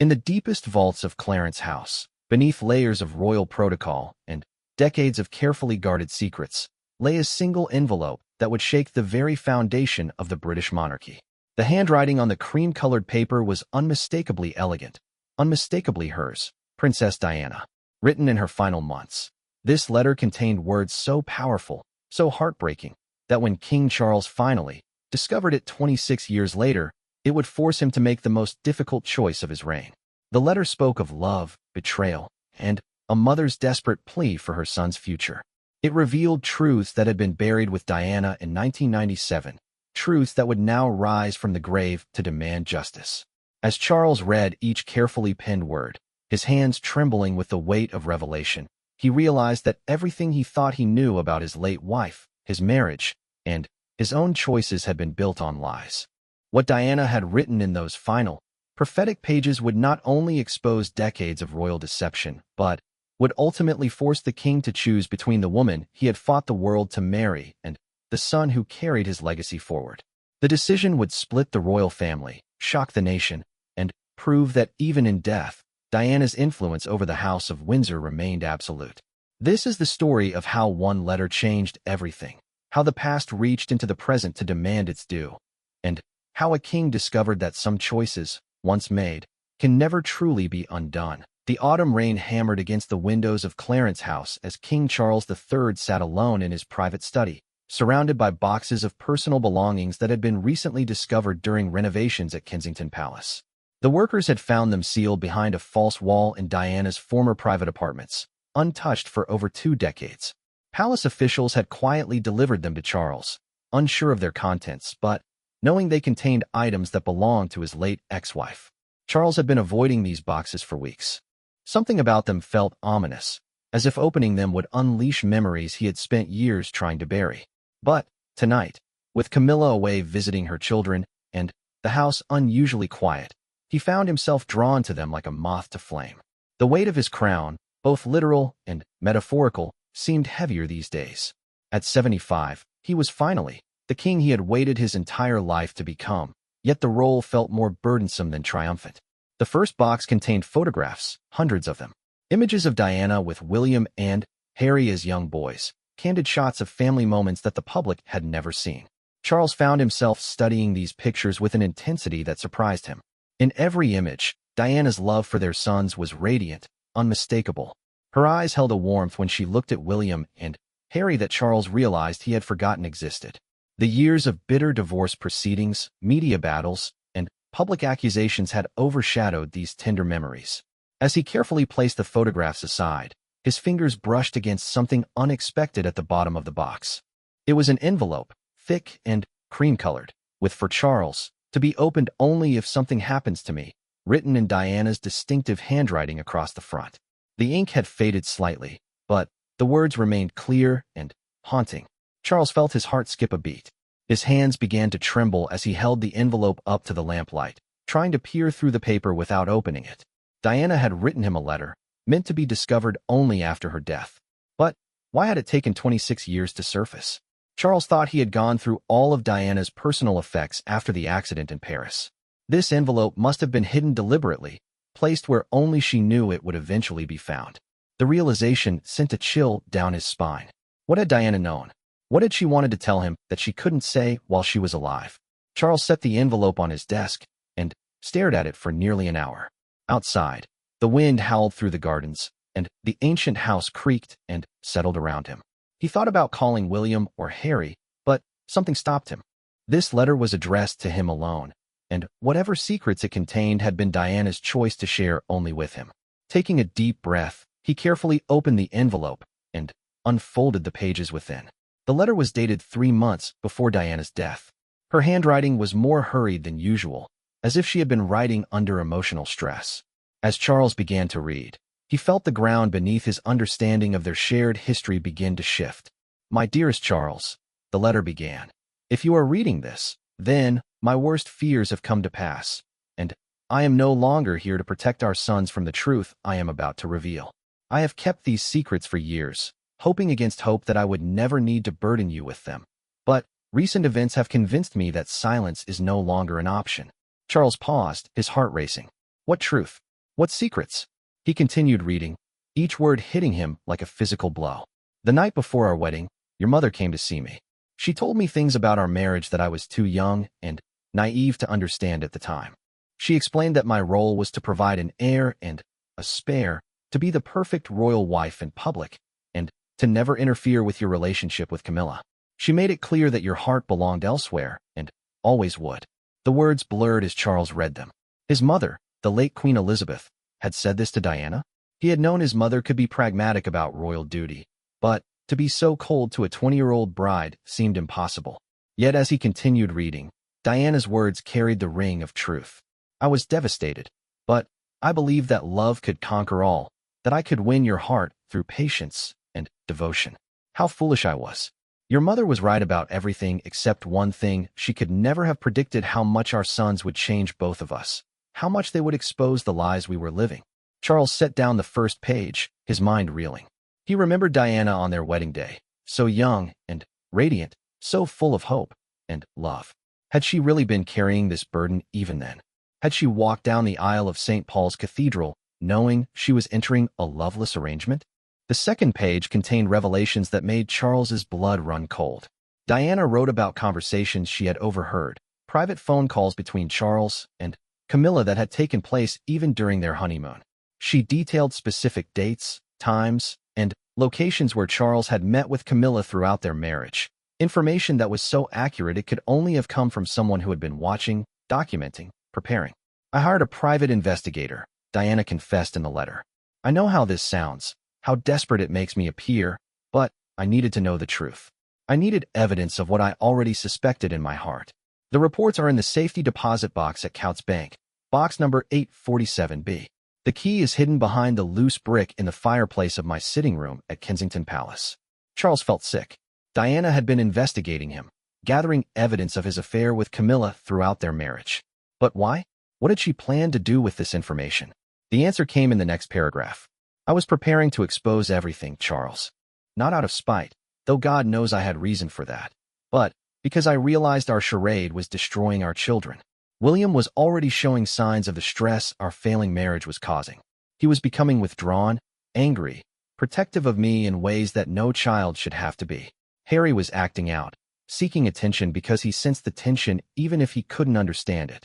In the deepest vaults of Clarence House, beneath layers of royal protocol and decades of carefully guarded secrets, lay a single envelope that would shake the very foundation of the British monarchy. The handwriting on the cream-colored paper was unmistakably elegant, unmistakably hers, Princess Diana, written in her final months. This letter contained words so powerful, so heartbreaking, that when King Charles finally discovered it 26 years later, it would force him to make the most difficult choice of his reign. The letter spoke of love, betrayal, and a mother's desperate plea for her son's future. It revealed truths that had been buried with Diana in 1997, truths that would now rise from the grave to demand justice. As Charles read each carefully penned word, his hands trembling with the weight of revelation, he realized that everything he thought he knew about his late wife, his marriage, and his own choices had been built on lies. What Diana had written in those final, prophetic pages would not only expose decades of royal deception, but would ultimately force the king to choose between the woman he had fought the world to marry and the son who carried his legacy forward. The decision would split the royal family, shock the nation, and prove that even in death, Diana's influence over the House of Windsor remained absolute. This is the story of how one letter changed everything, how the past reached into the present to demand its due, and how a king discovered that some choices, once made, can never truly be undone. The autumn rain hammered against the windows of Clarence House as King Charles III sat alone in his private study, surrounded by boxes of personal belongings that had been recently discovered during renovations at Kensington Palace. The workers had found them sealed behind a false wall in Diana's former private apartments, untouched for over 2 decades. Palace officials had quietly delivered them to Charles, unsure of their contents, but knowing they contained items that belonged to his late ex-wife. Charles had been avoiding these boxes for weeks. Something about them felt ominous, as if opening them would unleash memories he had spent years trying to bury. But tonight, with Camilla away visiting her children and the house unusually quiet, he found himself drawn to them like a moth to flame. The weight of his crown, both literal and metaphorical, seemed heavier these days. At 75, he was finally the king he had waited his entire life to become, yet the role felt more burdensome than triumphant. The first box contained photographs, hundreds of them. Images of Diana with William and Harry as young boys, candid shots of family moments that the public had never seen. Charles found himself studying these pictures with an intensity that surprised him. In every image, Diana's love for their sons was radiant, unmistakable. Her eyes held a warmth when she looked at William and Harry that Charles realized he had forgotten existed. The years of bitter divorce proceedings, media battles, and public accusations had overshadowed these tender memories. As he carefully placed the photographs aside, his fingers brushed against something unexpected at the bottom of the box. It was an envelope, thick and cream-colored, with "For Charles, to be opened only if something happens to me," written in Diana's distinctive handwriting across the front. The ink had faded slightly, but the words remained clear and haunting. Charles felt his heart skip a beat. His hands began to tremble as he held the envelope up to the lamplight, trying to peer through the paper without opening it. Diana had written him a letter, meant to be discovered only after her death. But why had it taken 26 years to surface? Charles thought he had gone through all of Diana's personal effects after the accident in Paris. This envelope must have been hidden deliberately, placed where only she knew it would eventually be found. The realization sent a chill down his spine. What had Diana known? What had she wanted to tell him that she couldn't say while she was alive? Charles set the envelope on his desk and stared at it for nearly an hour. Outside, the wind howled through the gardens, and the ancient house creaked and settled around him. He thought about calling William or Harry, but something stopped him. This letter was addressed to him alone, and whatever secrets it contained had been Diana's choice to share only with him. Taking a deep breath, he carefully opened the envelope and unfolded the pages within. The letter was dated 3 months before Diana's death. Her handwriting was more hurried than usual, as if she had been writing under emotional stress. As Charles began to read, he felt the ground beneath his understanding of their shared history begin to shift. "My dearest Charles," the letter began, "if you are reading this, then my worst fears have come to pass, and I am no longer here to protect our sons from the truth I am about to reveal. I have kept these secrets for years, hoping against hope that I would never need to burden you with them. But recent events have convinced me that silence is no longer an option." Charles paused, his heart racing. What truth? What secrets? He continued reading, each word hitting him like a physical blow. The night before our wedding, your mother came to see me. She told me things about our marriage that I was too young and naive to understand at the time. She explained that my role was to provide an heir and a spare, to be the perfect royal wife in public, and to never interfere with your relationship with Camilla. She made it clear that your heart belonged elsewhere, and always would. The words blurred as Charles read them. His mother, the late Queen Elizabeth, had said this to Diana? He had known his mother could be pragmatic about royal duty, but to be so cold to a 20-year-old bride seemed impossible. Yet as he continued reading, Diana's words carried the ring of truth. I was devastated, but I believed that love could conquer all, that I could win your heart through patience and devotion. How foolish I was. Your mother was right about everything except one thing. She could never have predicted how much our sons would change both of us, how much they would expose the lies we were living. Charles set down the first page, his mind reeling. He remembered Diana on their wedding day, so young and radiant, so full of hope and love. Had she really been carrying this burden even then? Had she walked down the aisle of St. Paul's Cathedral, knowing she was entering a loveless arrangement? The second page contained revelations that made Charles's blood run cold. Diana wrote about conversations she had overheard, private phone calls between Charles and Camilla that had taken place even during their honeymoon. She detailed specific dates, times, and locations where Charles had met with Camilla throughout their marriage. Information that was so accurate it could only have come from someone who had been watching, documenting, preparing. I hired a private investigator, Diana confessed in the letter. I know how this sounds, how desperate it makes me appear, but I needed to know the truth. I needed evidence of what I already suspected in my heart. The reports are in the safety deposit box at Coutts Bank, box number 847B. The key is hidden behind the loose brick in the fireplace of my sitting room at Kensington Palace. Charles felt sick. Diana had been investigating him, gathering evidence of his affair with Camilla throughout their marriage. But why? What had she planned to do with this information? The answer came in the next paragraph. I was preparing to expose everything, Charles. Not out of spite, though God knows I had reason for that, but because I realized our charade was destroying our children. William was already showing signs of the stress our failing marriage was causing. He was becoming withdrawn, angry, protective of me in ways that no child should have to be. Harry was acting out, seeking attention because he sensed the tension even if he couldn't understand it.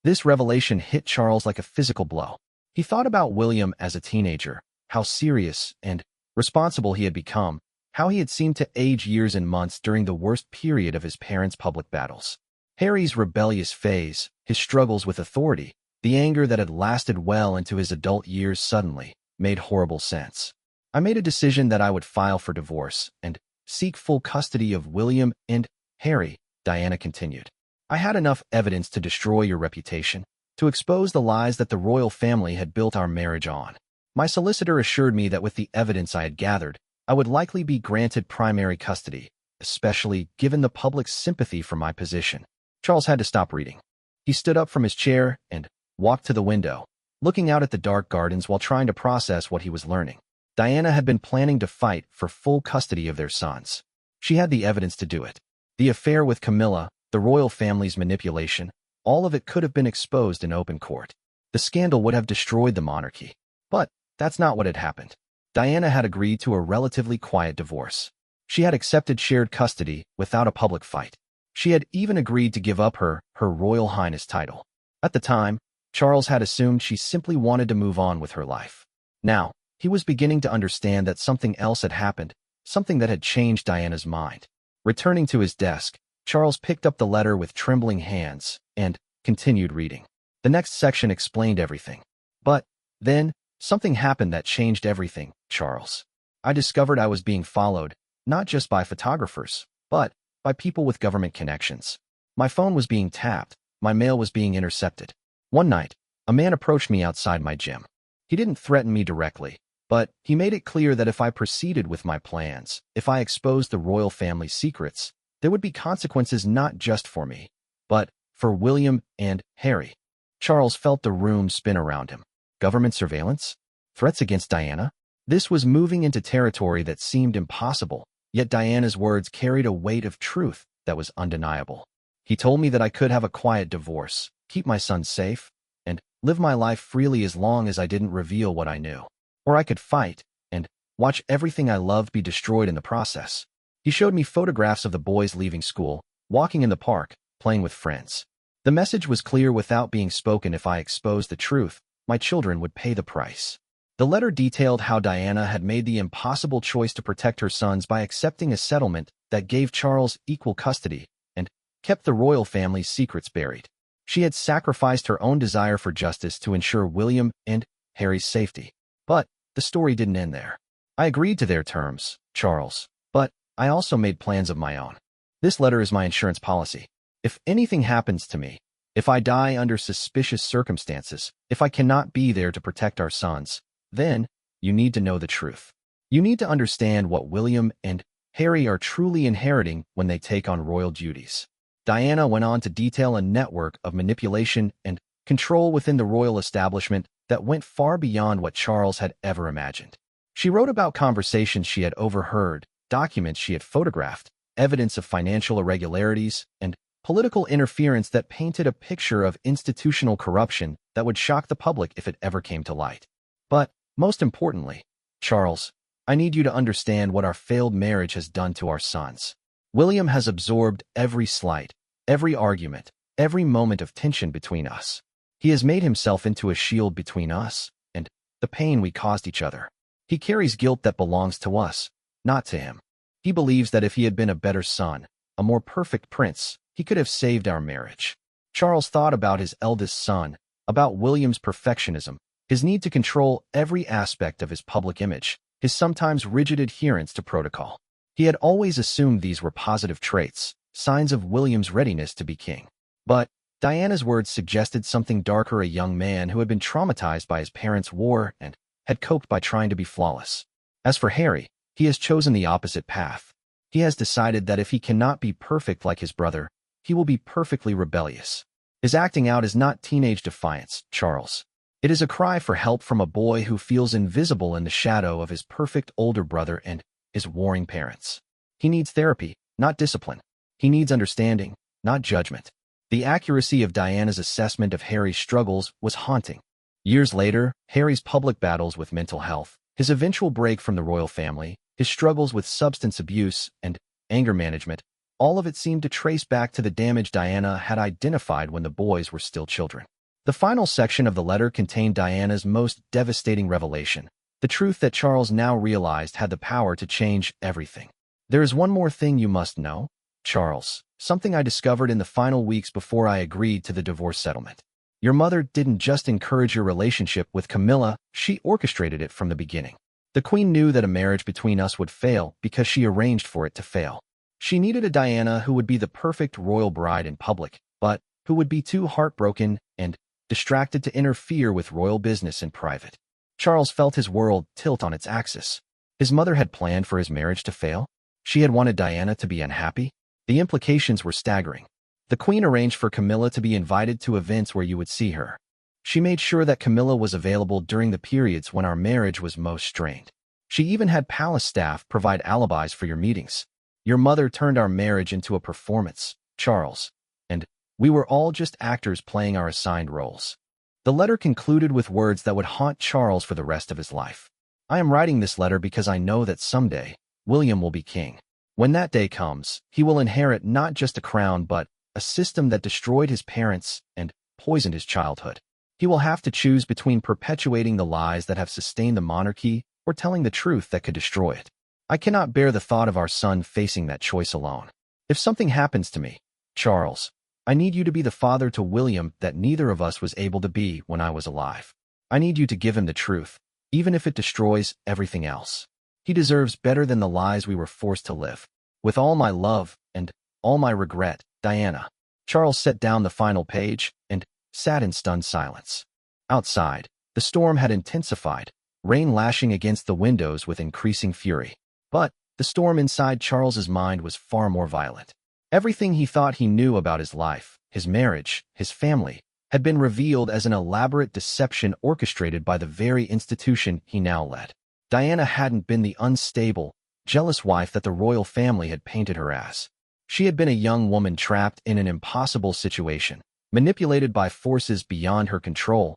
This revelation hit Charles like a physical blow. He thought about William as a teenager, how serious and responsible he had become, how he had seemed to age years and months during the worst period of his parents' public battles. Harry's rebellious phase, his struggles with authority, the anger that had lasted well into his adult years suddenly made horrible sense. I made a decision that I would file for divorce and seek full custody of William and Harry, Diana continued. I had enough evidence to destroy your reputation, to expose the lies that the royal family had built our marriage on. My solicitor assured me that with the evidence I had gathered, I would likely be granted primary custody, especially given the public's sympathy for my position. Charles had to stop reading. He stood up from his chair and walked to the window, looking out at the dark gardens while trying to process what he was learning. Diana had been planning to fight for full custody of their sons. She had the evidence to do it. The affair with Camilla, the royal family's manipulation, all of it could have been exposed in open court. The scandal would have destroyed the monarchy. But that's not what had happened. Diana had agreed to a relatively quiet divorce. She had accepted shared custody without a public fight. She had even agreed to give up her Royal Highness title. At the time, Charles had assumed she simply wanted to move on with her life. Now, he was beginning to understand that something else had happened, something that had changed Diana's mind. Returning to his desk, Charles picked up the letter with trembling hands and continued reading. The next section explained everything. But then, something happened that changed everything, Charles. I discovered I was being followed, not just by photographers, but by people with government connections. My phone was being tapped, my mail was being intercepted. One night, a man approached me outside my gym. He didn't threaten me directly, but he made it clear that if I proceeded with my plans, if I exposed the royal family's secrets, there would be consequences not just for me, but for William and Harry. Charles felt the room spin around him. Government surveillance? Threats against Diana? This was moving into territory that seemed impossible, yet Diana's words carried a weight of truth that was undeniable. He told me that I could have a quiet divorce, keep my son safe, and live my life freely as long as I didn't reveal what I knew. Or I could fight and watch everything I loved be destroyed in the process. He showed me photographs of the boys leaving school, walking in the park, playing with friends. The message was clear without being spoken. If I exposed the truth, my children would pay the price. The letter detailed how Diana had made the impossible choice to protect her sons by accepting a settlement that gave Charles equal custody and kept the royal family's secrets buried. She had sacrificed her own desire for justice to ensure William and Harry's safety. But the story didn't end there. I agreed to their terms, Charles, but I also made plans of my own. This letter is my insurance policy. If anything happens to me, if I die under suspicious circumstances, if I cannot be there to protect our sons, then you need to know the truth. You need to understand what William and Harry are truly inheriting when they take on royal duties. Diana went on to detail a network of manipulation and control within the royal establishment that went far beyond what Charles had ever imagined. She wrote about conversations she had overheard, documents she had photographed, evidence of financial irregularities, and political interference that painted a picture of institutional corruption that would shock the public if it ever came to light. But, most importantly, Charles, I need you to understand what our failed marriage has done to our sons. William has absorbed every slight, every argument, every moment of tension between us. He has made himself into a shield between us and the pain we caused each other. He carries guilt that belongs to us, not to him. He believes that if he had been a better son, a more perfect prince, he could have saved our marriage. Charles thought about his eldest son, about William's perfectionism, his need to control every aspect of his public image, his sometimes rigid adherence to protocol. He had always assumed these were positive traits, signs of William's readiness to be king. But Diana's words suggested something darker, a young man who had been traumatized by his parents' war and had coped by trying to be flawless. As for Harry, he has chosen the opposite path. He has decided that if he cannot be perfect like his brother, he will be perfectly rebellious. His acting out is not teenage defiance, Charles. It is a cry for help from a boy who feels invisible in the shadow of his perfect older brother and his warring parents. He needs therapy, not discipline. He needs understanding, not judgment. The accuracy of Diana's assessment of Harry's struggles was haunting. Years later, Harry's public battles with mental health, his eventual break from the royal family, his struggles with substance abuse and anger management, all of it seemed to trace back to the damage Diana had identified when the boys were still children. The final section of the letter contained Diana's most devastating revelation, the truth that Charles now realized had the power to change everything. There is one more thing you must know, Charles, something I discovered in the final weeks before I agreed to the divorce settlement. Your mother didn't just encourage your relationship with Camilla, she orchestrated it from the beginning. The Queen knew that a marriage between us would fail because she arranged for it to fail. She needed a Diana who would be the perfect royal bride in public, but who would be too heartbroken and distracted to interfere with royal business in private. Charles felt his world tilt on its axis. His mother had planned for his marriage to fail. She had wanted Diana to be unhappy. The implications were staggering. The Queen arranged for Camilla to be invited to events where you would see her. She made sure that Camilla was available during the periods when our marriage was most strained. She even had palace staff provide alibis for your meetings. Your mother turned our marriage into a performance, Charles, and we were all just actors playing our assigned roles. The letter concluded with words that would haunt Charles for the rest of his life. I am writing this letter because I know that someday, William will be king. When that day comes, he will inherit not just a crown but a system that destroyed his parents and poisoned his childhood. He will have to choose between perpetuating the lies that have sustained the monarchy or telling the truth that could destroy it. I cannot bear the thought of our son facing that choice alone. If something happens to me, Charles, I need you to be the father to William that neither of us was able to be when I was alive. I need you to give him the truth, even if it destroys everything else. He deserves better than the lies we were forced to live. With all my love and all my regret, Diana. Charles set down the final page and sat in stunned silence. Outside, the storm had intensified, rain lashing against the windows with increasing fury. But the storm inside Charles's mind was far more violent. Everything he thought he knew about his life, his marriage, his family, had been revealed as an elaborate deception orchestrated by the very institution he now led. Diana hadn't been the unstable, jealous wife that the royal family had painted her as. She had been a young woman trapped in an impossible situation, manipulated by forces beyond her control,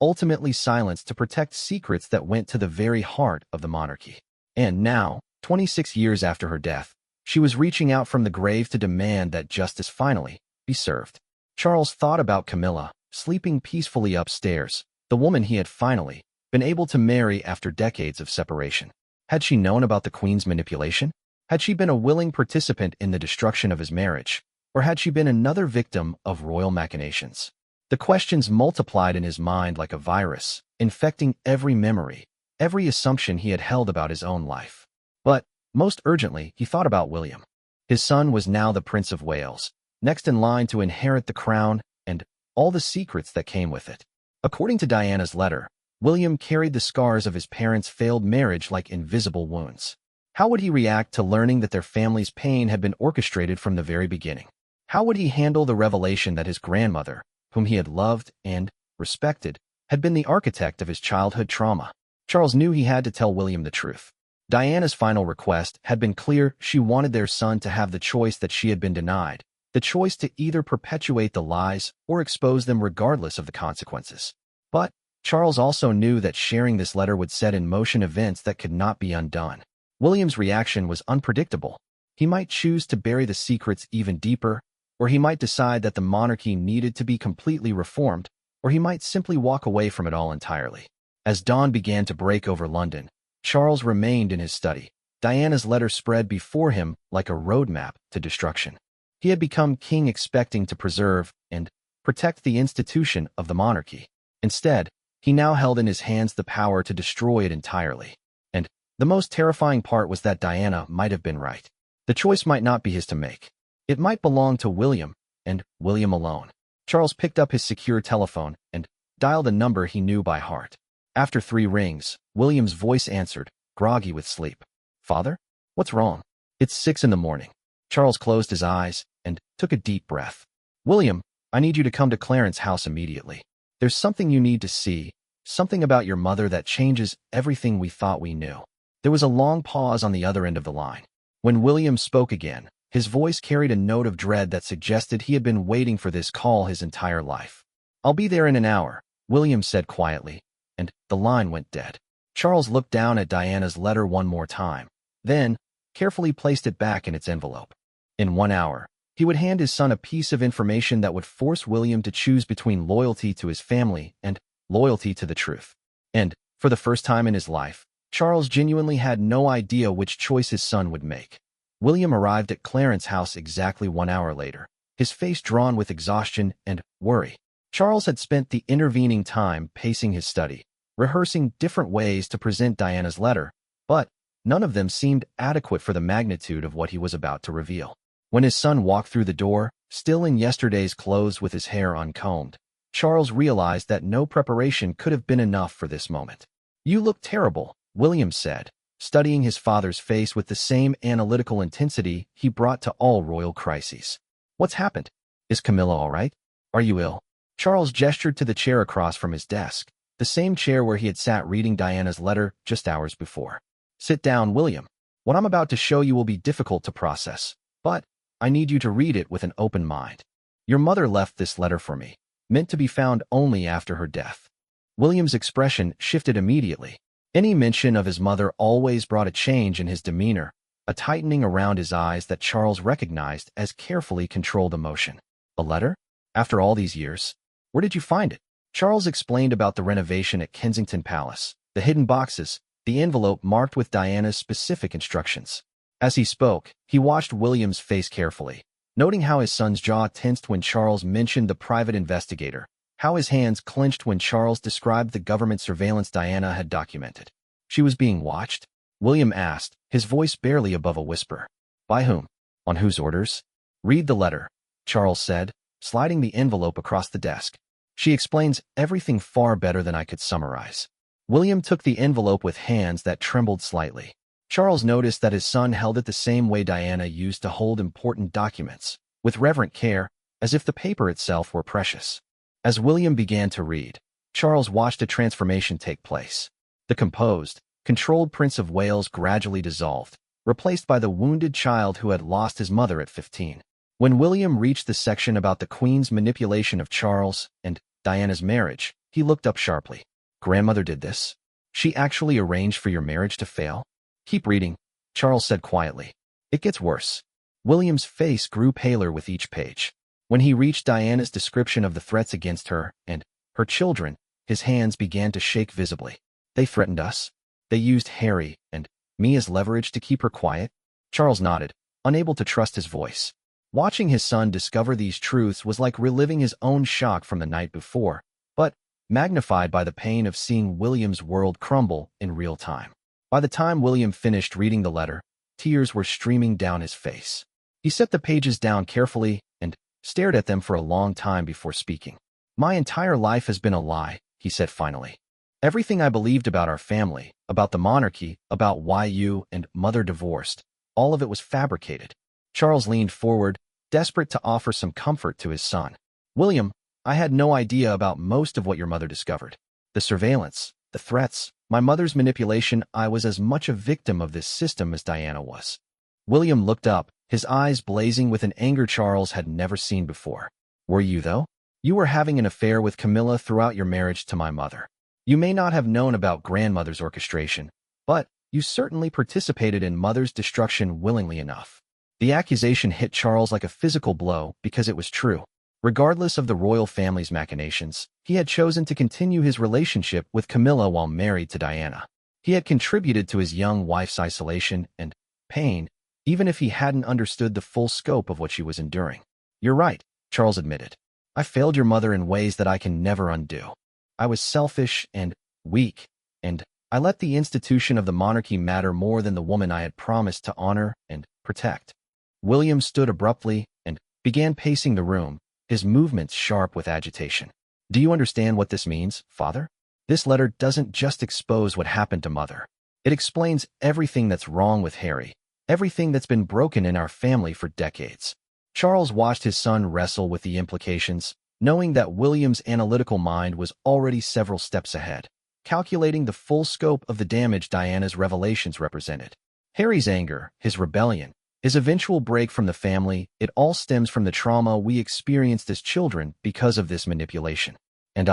ultimately silenced to protect secrets that went to the very heart of the monarchy. And now, 26 years after her death, she was reaching out from the grave to demand that justice finally be served. Charles thought about Camilla, sleeping peacefully upstairs, the woman he had finally been able to marry after decades of separation. Had she known about the Queen's manipulation? Had she been a willing participant in the destruction of his marriage? Or had she been another victim of royal machinations? The questions multiplied in his mind like a virus, infecting every memory, every assumption he had held about his own life. But, most urgently, he thought about William. His son was now the Prince of Wales, next in line to inherit the crown and all the secrets that came with it. According to Diana's letter, William carried the scars of his parents' failed marriage like invisible wounds. How would he react to learning that their family's pain had been orchestrated from the very beginning? How would he handle the revelation that his grandmother, whom he had loved and respected, had been the architect of his childhood trauma? Charles knew he had to tell William the truth. Diana's final request had been clear. She wanted their son to have the choice that she had been denied, the choice to either perpetuate the lies or expose them regardless of the consequences. But Charles also knew that sharing this letter would set in motion events that could not be undone. William's reaction was unpredictable. He might choose to bury the secrets even deeper, or he might decide that the monarchy needed to be completely reformed, or he might simply walk away from it all entirely. As dawn began to break over London, Charles remained in his study. Diana's letter spread before him like a roadmap to destruction. He had become king expecting to preserve and protect the institution of the monarchy. Instead, he now held in his hands the power to destroy it entirely. And the most terrifying part was that Diana might have been right. The choice might not be his to make. It might belong to William, and William alone. Charles picked up his secure telephone and dialed a number he knew by heart. After 3 rings, William's voice answered, groggy with sleep. "Father? What's wrong?" "It's 6 in the morning." Charles closed his eyes and took a deep breath. "William, I need you to come to Clarence's house immediately. There's something you need to see, something about your mother that changes everything we thought we knew." There was a long pause on the other end of the line. When William spoke again, his voice carried a note of dread that suggested he had been waiting for this call his entire life. "I'll be there in an hour," William said quietly, and the line went dead. Charles looked down at Diana's letter one more time, then carefully placed it back in its envelope. In 1 hour, he would hand his son a piece of information that would force William to choose between loyalty to his family and loyalty to the truth. And, for the first time in his life, Charles genuinely had no idea which choice his son would make. William arrived at Clarence's house exactly 1 hour later, his face drawn with exhaustion and worry. Charles had spent the intervening time pacing his study, rehearsing different ways to present Diana's letter, but none of them seemed adequate for the magnitude of what he was about to reveal. When his son walked through the door, still in yesterday's clothes with his hair uncombed, Charles realized that no preparation could have been enough for this moment. "You look terrible," William said, studying his father's face with the same analytical intensity he brought to all royal crises. "What's happened? Is Camilla all right? Are you ill?" Charles gestured to the chair across from his desk, the same chair where he had sat reading Diana's letter just hours before. "Sit down, William. What I'm about to show you will be difficult to process, but I need you to read it with an open mind. Your mother left this letter for me, meant to be found only after her death." William's expression shifted immediately. Any mention of his mother always brought a change in his demeanor, a tightening around his eyes that Charles recognized as carefully controlled emotion. "A letter? After all these years? Where did you find it?" Charles explained about the renovation at Kensington Palace, the hidden boxes, the envelope marked with Diana's specific instructions. As he spoke, he watched William's face carefully, noting how his son's jaw tensed when Charles mentioned the private investigator, how his hands clenched when Charles described the government surveillance Diana had documented. "She was being watched?" William asked, his voice barely above a whisper. "By whom? On whose orders?" "Read the letter," Charles said, sliding the envelope across the desk. "She explains everything far better than I could summarize." William took the envelope with hands that trembled slightly. Charles noticed that his son held it the same way Diana used to hold important documents, with reverent care, as if the paper itself were precious. As William began to read, Charles watched a transformation take place. The composed, controlled Prince of Wales gradually dissolved, replaced by the wounded child who had lost his mother at 15. When William reached the section about the Queen's manipulation of Charles and Diana's marriage, He looked up sharply. Grandmother did this? She actually arranged for your marriage to fail? Keep reading, Charles said quietly. It gets worse. William's face grew paler with each page. When he reached Diana's description of the threats against her and her children, his hands began to shake visibly. They threatened us. They used Harry and me as leverage to keep her quiet. Charles nodded, unable to trust his voice. Watching his son discover these truths was like reliving his own shock from the night before, but magnified by the pain of seeing William's world crumble in real time. By the time William finished reading the letter, tears were streaming down his face. He set the pages down carefully and stared at them for a long time before speaking. My entire life has been a lie, he said finally. Everything I believed about our family, about the monarchy, about why you and Mother divorced, all of it was fabricated. Charles leaned forward, desperate to offer some comfort to his son. William, I had no idea about most of what your mother discovered. The surveillance, the threats, my mother's manipulation. I was as much a victim of this system as Diana was. William looked up, his eyes blazing with an anger Charles had never seen before. Were you, though? You were having an affair with Camilla throughout your marriage to my mother. You may not have known about grandmother's orchestration, but you certainly participated in mother's destruction willingly enough. The accusation hit Charles like a physical blow because it was true. Regardless of the royal family's machinations, he had chosen to continue his relationship with Camilla while married to Diana. He had contributed to his young wife's isolation and pain, even if he hadn't understood the full scope of what she was enduring. You're right, Charles admitted. I failed your mother in ways that I can never undo. I was selfish and weak, and I let the institution of the monarchy matter more than the woman I had promised to honor and protect. William stood abruptly and began pacing the room, his movements sharp with agitation. Do you understand what this means, Father? This letter doesn't just expose what happened to Mother. It explains everything that's wrong with Harry, everything that's been broken in our family for decades. Charles watched his son wrestle with the implications, knowing that William's analytical mind was already several steps ahead, calculating the full scope of the damage Diana's revelations represented. Harry's anger, his rebellion, his eventual break from the family, it all stems from the trauma we experienced as children because of this manipulation. And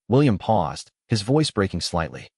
William paused, his voice breaking slightly.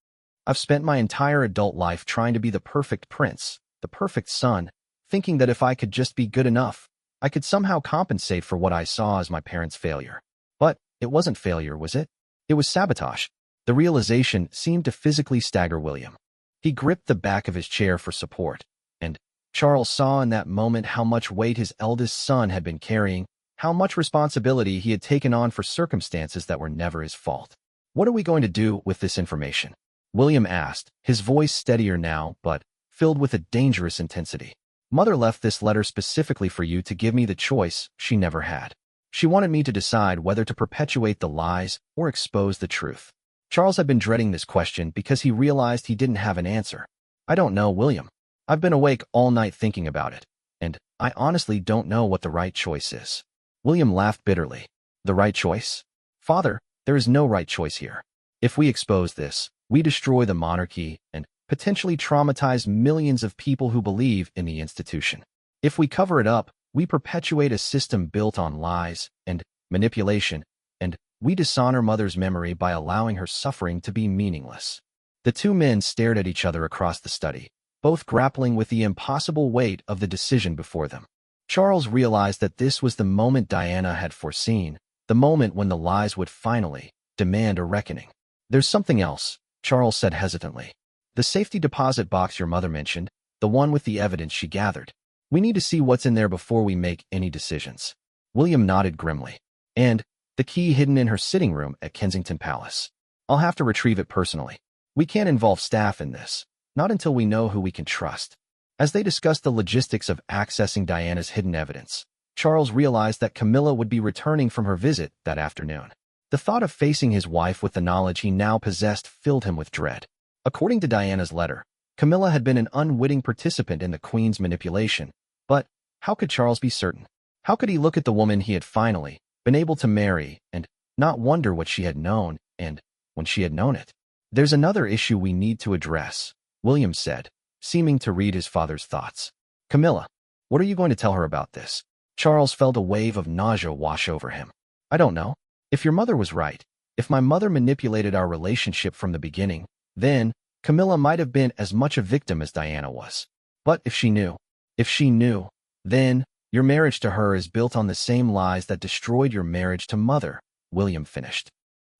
I've spent my entire adult life trying to be the perfect prince, the perfect son, thinking that if I could just be good enough, I could somehow compensate for what I saw as my parents' failure. But it wasn't failure, was it? It was sabotage. The realization seemed to physically stagger William. He gripped the back of his chair for support, and Charles saw in that moment how much weight his eldest son had been carrying, how much responsibility he had taken on for circumstances that were never his fault. What are we going to do with this information? William asked, his voice steadier now, but filled with a dangerous intensity. Mother left this letter specifically for you to give me the choice she never had. She wanted me to decide whether to perpetuate the lies or expose the truth. Charles had been dreading this question because he realized he didn't have an answer. I don't know, William. I've been awake all night thinking about it, and I honestly don't know what the right choice is. William laughed bitterly. The right choice? Father, there is no right choice here. If we expose this, we destroy the monarchy and potentially traumatize millions of people who believe in the institution. If we cover it up, we perpetuate a system built on lies and manipulation, and we dishonor Mother's memory by allowing her suffering to be meaningless. The two men stared at each other across the study, both grappling with the impossible weight of the decision before them. Charles realized that this was the moment Diana had foreseen, the moment when the lies would finally demand a reckoning. There's something else, Charles said hesitantly. The safety deposit box your mother mentioned, the one with the evidence she gathered. We need to see what's in there before we make any decisions. William nodded grimly. And the key hidden in her sitting room at Kensington Palace. I'll have to retrieve it personally. We can't involve staff in this, not until we know who we can trust. As they discussed the logistics of accessing Diana's hidden evidence, Charles realized that Camilla would be returning from her visit that afternoon. The thought of facing his wife with the knowledge he now possessed filled him with dread. According to Diana's letter, Camilla had been an unwitting participant in the Queen's manipulation, but how could Charles be certain? How could he look at the woman he had finally been able to marry and not wonder what she had known and when she had known it? There's another issue we need to address, William said, seeming to read his father's thoughts. Camilla, what are you going to tell her about this? Charles felt a wave of nausea wash over him. I don't know. If your mother was right, If my mother manipulated our relationship from the beginning, then Camilla might have been as much a victim as Diana was. But if she knew, then your marriage to her is built on the same lies that destroyed your marriage to Mother, William finished.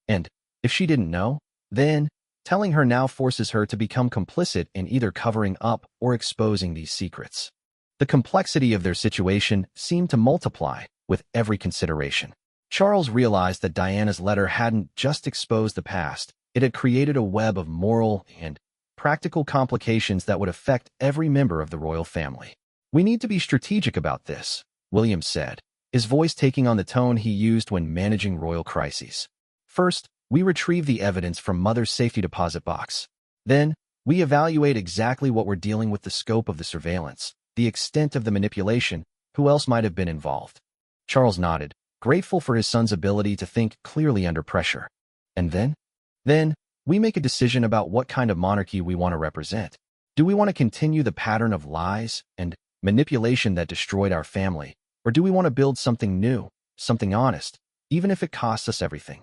And if she didn't know, then telling her now forces her to become complicit in either covering up or exposing these secrets. The complexity of their situation seemed to multiply with every consideration. Charles realized that Diana's letter hadn't just exposed the past, it had created a web of moral and practical complications that would affect every member of the royal family. "We need to be strategic about this," William said, his voice taking on the tone he used when managing royal crises. "First, we retrieve the evidence from Mother's safety deposit box. Then, we evaluate exactly what we're dealing with, the scope of the surveillance, the extent of the manipulation, who else might have been involved." Charles nodded, grateful for his son's ability to think clearly under pressure. "And then? Then, we make a decision about what kind of monarchy we want to represent. Do we want to continue the pattern of lies and manipulation that destroyed our family, or do we want to build something new, something honest, even if it costs us everything?"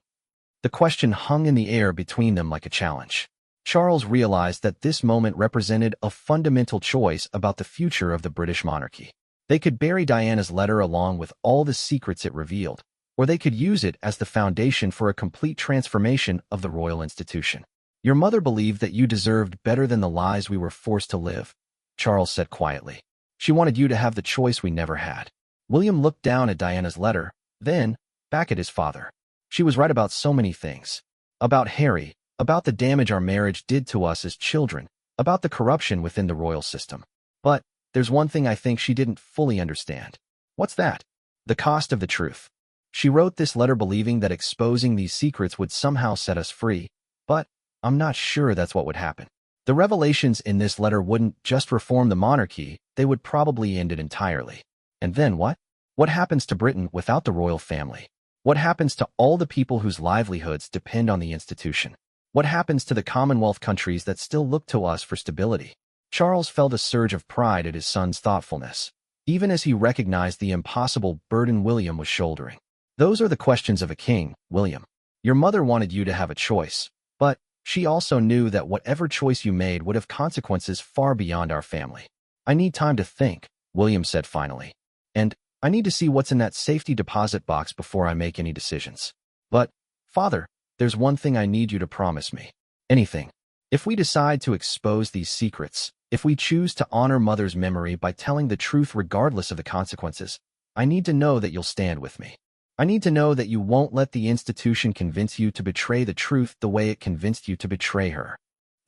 The question hung in the air between them like a challenge. Charles realized that this moment represented a fundamental choice about the future of the British monarchy. They could bury Diana's letter along with all the secrets it revealed, or they could use it as the foundation for a complete transformation of the royal institution. "Your mother believed that you deserved better than the lies we were forced to live," Charles said quietly. "She wanted you to have the choice we never had." William looked down at Diana's letter, then back at his father. "She was right about so many things. About Harry, about the damage our marriage did to us as children, about the corruption within the royal system. But there's one thing I think she didn't fully understand." "What's that?" "The cost of the truth. She wrote this letter believing that exposing these secrets would somehow set us free, but I'm not sure that's what would happen. The revelations in this letter wouldn't just reform the monarchy, they would probably end it entirely. And then what? What happens to Britain without the royal family? What happens to all the people whose livelihoods depend on the institution? What happens to the Commonwealth countries that still look to us for stability?" Charles felt a surge of pride at his son's thoughtfulness, even as he recognized the impossible burden William was shouldering. "Those are the questions of a king, William. Your mother wanted you to have a choice, but she also knew that whatever choice you made would have consequences far beyond our family." "I need time to think," William said finally. "And I need to see what's in that safety deposit box before I make any decisions. But, Father, there's one thing I need you to promise me." "Anything." "If we decide to expose these secrets, if we choose to honor Mother's memory by telling the truth regardless of the consequences, I need to know that you'll stand with me. I need to know that you won't let the institution convince you to betray the truth the way it convinced you to betray her."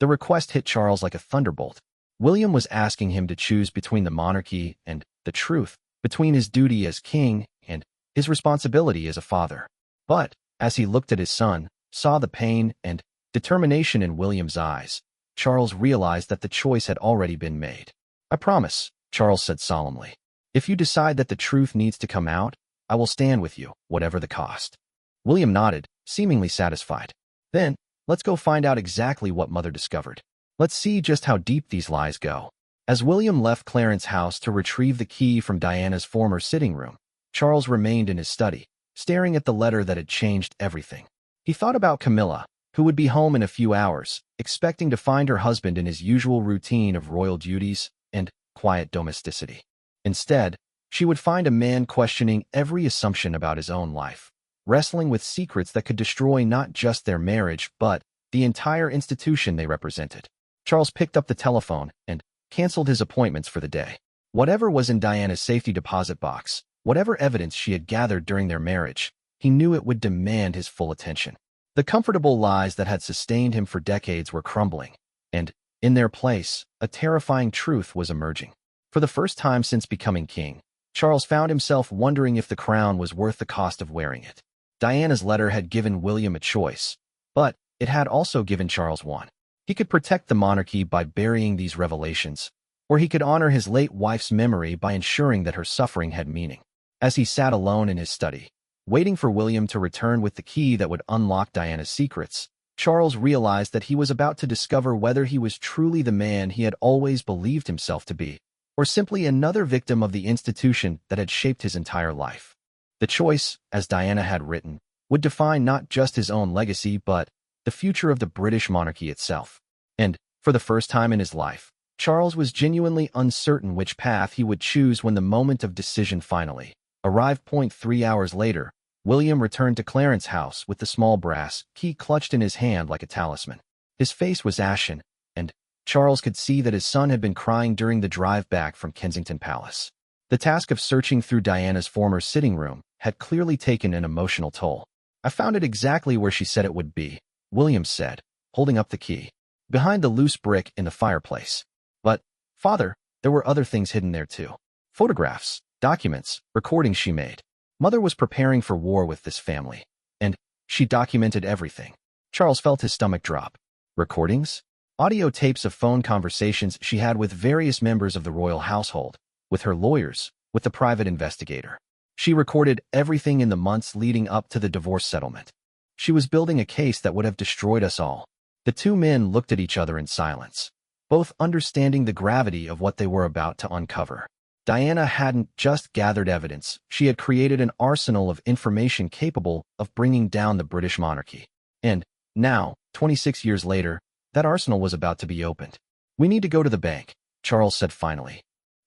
The request hit Charles like a thunderbolt. William was asking him to choose between the monarchy and the truth, between his duty as king and his responsibility as a father. But, as he looked at his son, saw the pain and determination in William's eyes, Charles realized that the choice had already been made. "I promise," Charles said solemnly. "If you decide that the truth needs to come out, I will stand with you, whatever the cost." William nodded, seemingly satisfied. "Then, let's go find out exactly what Mother discovered. Let's see just how deep these lies go." As William left Clarence's house to retrieve the key from Diana's former sitting room, Charles remained in his study, staring at the letter that had changed everything. He thought about Camilla, who would be home in a few hours, expecting to find her husband in his usual routine of royal duties and quiet domesticity. Instead, she would find a man questioning every assumption about his own life, wrestling with secrets that could destroy not just their marriage but the entire institution they represented. Charles picked up the telephone and canceled his appointments for the day. Whatever was in Diana's safety deposit box, whatever evidence she had gathered during their marriage, he knew it would demand his full attention. The comfortable lies that had sustained him for decades were crumbling, and, in their place, a terrifying truth was emerging. For the first time since becoming king, Charles found himself wondering if the crown was worth the cost of wearing it. Diana's letter had given William a choice, but it had also given Charles one. He could protect the monarchy by burying these revelations, or he could honor his late wife's memory by ensuring that her suffering had meaning. As he sat alone in his study, waiting for William to return with the key that would unlock Diana's secrets, Charles realized that he was about to discover whether he was truly the man he had always believed himself to be, or simply another victim of the institution that had shaped his entire life. The choice, as Diana had written, would define not just his own legacy but the future of the British monarchy itself. And, for the first time in his life, Charles was genuinely uncertain which path he would choose when the moment of decision finally arrived. 3 hours later, William returned to Clarence House with the small brass key clutched in his hand like a talisman. His face was ashen, and Charles could see that his son had been crying during the drive back from Kensington Palace. The task of searching through Diana's former sitting room had clearly taken an emotional toll. "I found it exactly where she said it would be," William said, holding up the key. "Behind the loose brick in the fireplace." "But, Father, there were other things hidden there too. Photographs, documents, recordings she made. Mother was preparing for war with this family, and she documented everything." Charles felt his stomach drop. Recordings? Audio tapes of phone conversations she had with various members of the royal household, with her lawyers, with the private investigator. She recorded everything in the months leading up to the divorce settlement. She was building a case that would have destroyed us all. The two men looked at each other in silence, both understanding the gravity of what they were about to uncover. Diana hadn't just gathered evidence, she had created an arsenal of information capable of bringing down the British monarchy. And now, 26 years later, that arsenal was about to be opened. "We need to go to the bank," Charles said finally.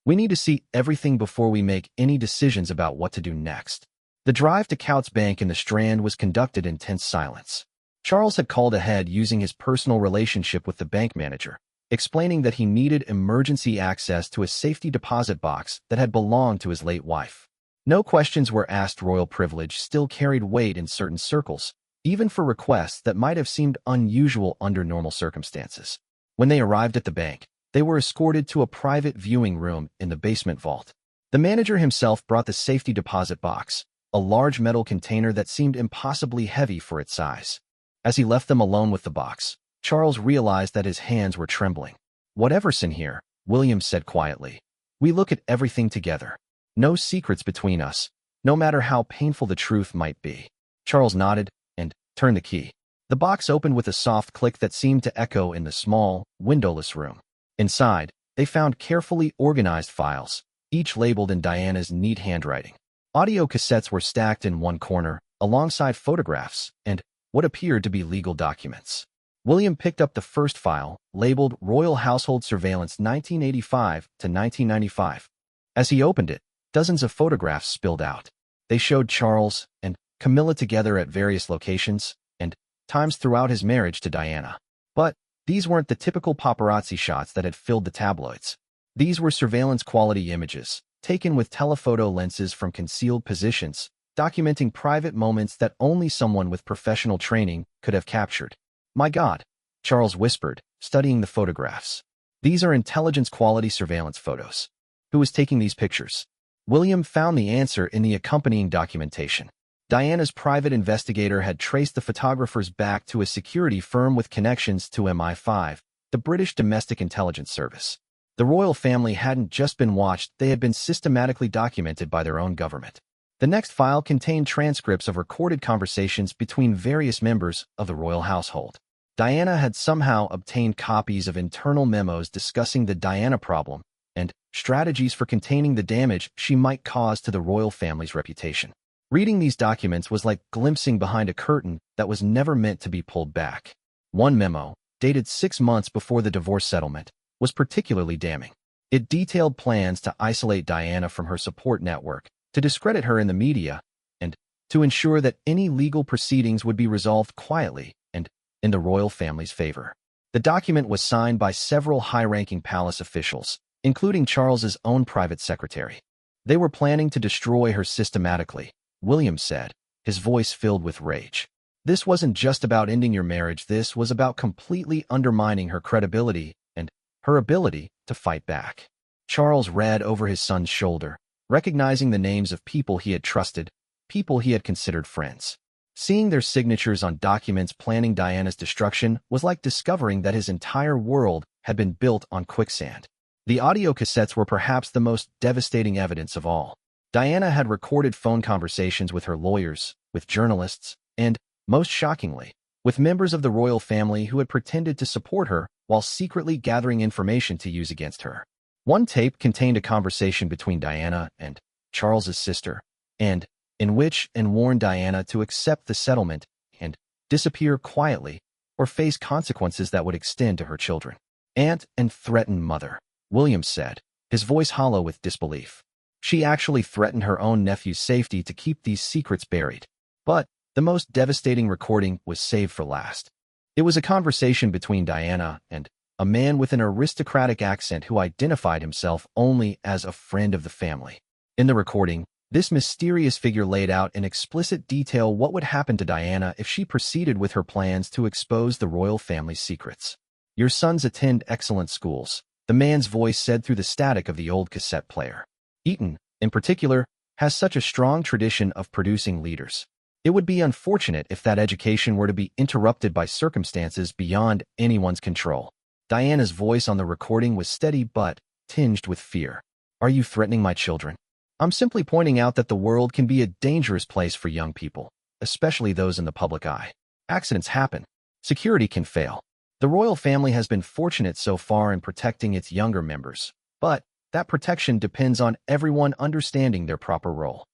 "We need to see everything before we make any decisions about what to do next." The drive to Coutts Bank in the Strand was conducted in tense silence. Charles had called ahead using his personal relationship with the bank manager, explaining that he needed emergency access to a safety deposit box that had belonged to his late wife. No questions were asked. Royal privilege still carried weight in certain circles, even for requests that might have seemed unusual under normal circumstances. When they arrived at the bank, they were escorted to a private viewing room in the basement vault. The manager himself brought the safety deposit box, a large metal container that seemed impossibly heavy for its size. As he left them alone with the box, Charles realized that his hands were trembling. "Whatever's in here," William said quietly, "we look at everything together. No secrets between us, no matter how painful the truth might be." Charles nodded and turned the key. The box opened with a soft click that seemed to echo in the small, windowless room. Inside, they found carefully organized files, each labeled in Diana's neat handwriting. Audio cassettes were stacked in one corner, alongside photographs and what appeared to be legal documents. William picked up the first file, labeled Royal Household Surveillance 1985 to 1995. As he opened it, dozens of photographs spilled out. They showed Charles and Camilla together at various locations and times throughout his marriage to Diana. But these weren't the typical paparazzi shots that had filled the tabloids. These were surveillance-quality images, taken with telephoto lenses from concealed positions, documenting private moments that only someone with professional training could have captured. "My God," Charles whispered, studying the photographs. "These are intelligence-quality surveillance photos. Who was taking these pictures?" William found the answer in the accompanying documentation. Diana's private investigator had traced the photographers back to a security firm with connections to MI5, the British Domestic Intelligence Service. The royal family hadn't just been watched, they had been systematically documented by their own government. The next file contained transcripts of recorded conversations between various members of the royal household. Diana had somehow obtained copies of internal memos discussing the Diana problem and strategies for containing the damage she might cause to the royal family's reputation. Reading these documents was like glimpsing behind a curtain that was never meant to be pulled back. One memo, dated 6 months before the divorce settlement, was particularly damning. It detailed plans to isolate Diana from her support network, to discredit her in the media, and to ensure that any legal proceedings would be resolved quietly and in the royal family's favor. The document was signed by several high-ranking palace officials, including Charles's own private secretary. They were planning to destroy her systematically, William said, his voice filled with rage. This wasn't just about ending your marriage, this was about completely undermining her credibility and her ability to fight back. Charles read over his son's shoulder, recognizing the names of people he had trusted, people he had considered friends. Seeing their signatures on documents planning Diana's destruction was like discovering that his entire world had been built on quicksand. The audio cassettes were perhaps the most devastating evidence of all. Diana had recorded phone conversations with her lawyers, with journalists, and, most shockingly, with members of the royal family who had pretended to support her while secretly gathering information to use against her. One tape contained a conversation between Diana and Charles's sister, and in which and warned Diana to accept the settlement and disappear quietly or face consequences that would extend to her children. Aunt and threatened mother, William said, his voice hollow with disbelief. She actually threatened her own nephew's safety to keep these secrets buried. But the most devastating recording was saved for last. It was a conversation between Diana and a man with an aristocratic accent who identified himself only as a friend of the family. In the recording, this mysterious figure laid out in explicit detail what would happen to Diana if she proceeded with her plans to expose the royal family's secrets. "Your sons attend excellent schools," the man's voice said through the static of the old cassette player. "Eton, in particular, has such a strong tradition of producing leaders. It would be unfortunate if that education were to be interrupted by circumstances beyond anyone's control." Diana's voice on the recording was steady but tinged with fear. "Are you threatening my children? I'm simply pointing out that the world can be a dangerous place for young people, especially those in the public eye. Accidents happen. Security can fail. The royal family has been fortunate so far in protecting its younger members, but that protection depends on everyone understanding their proper role."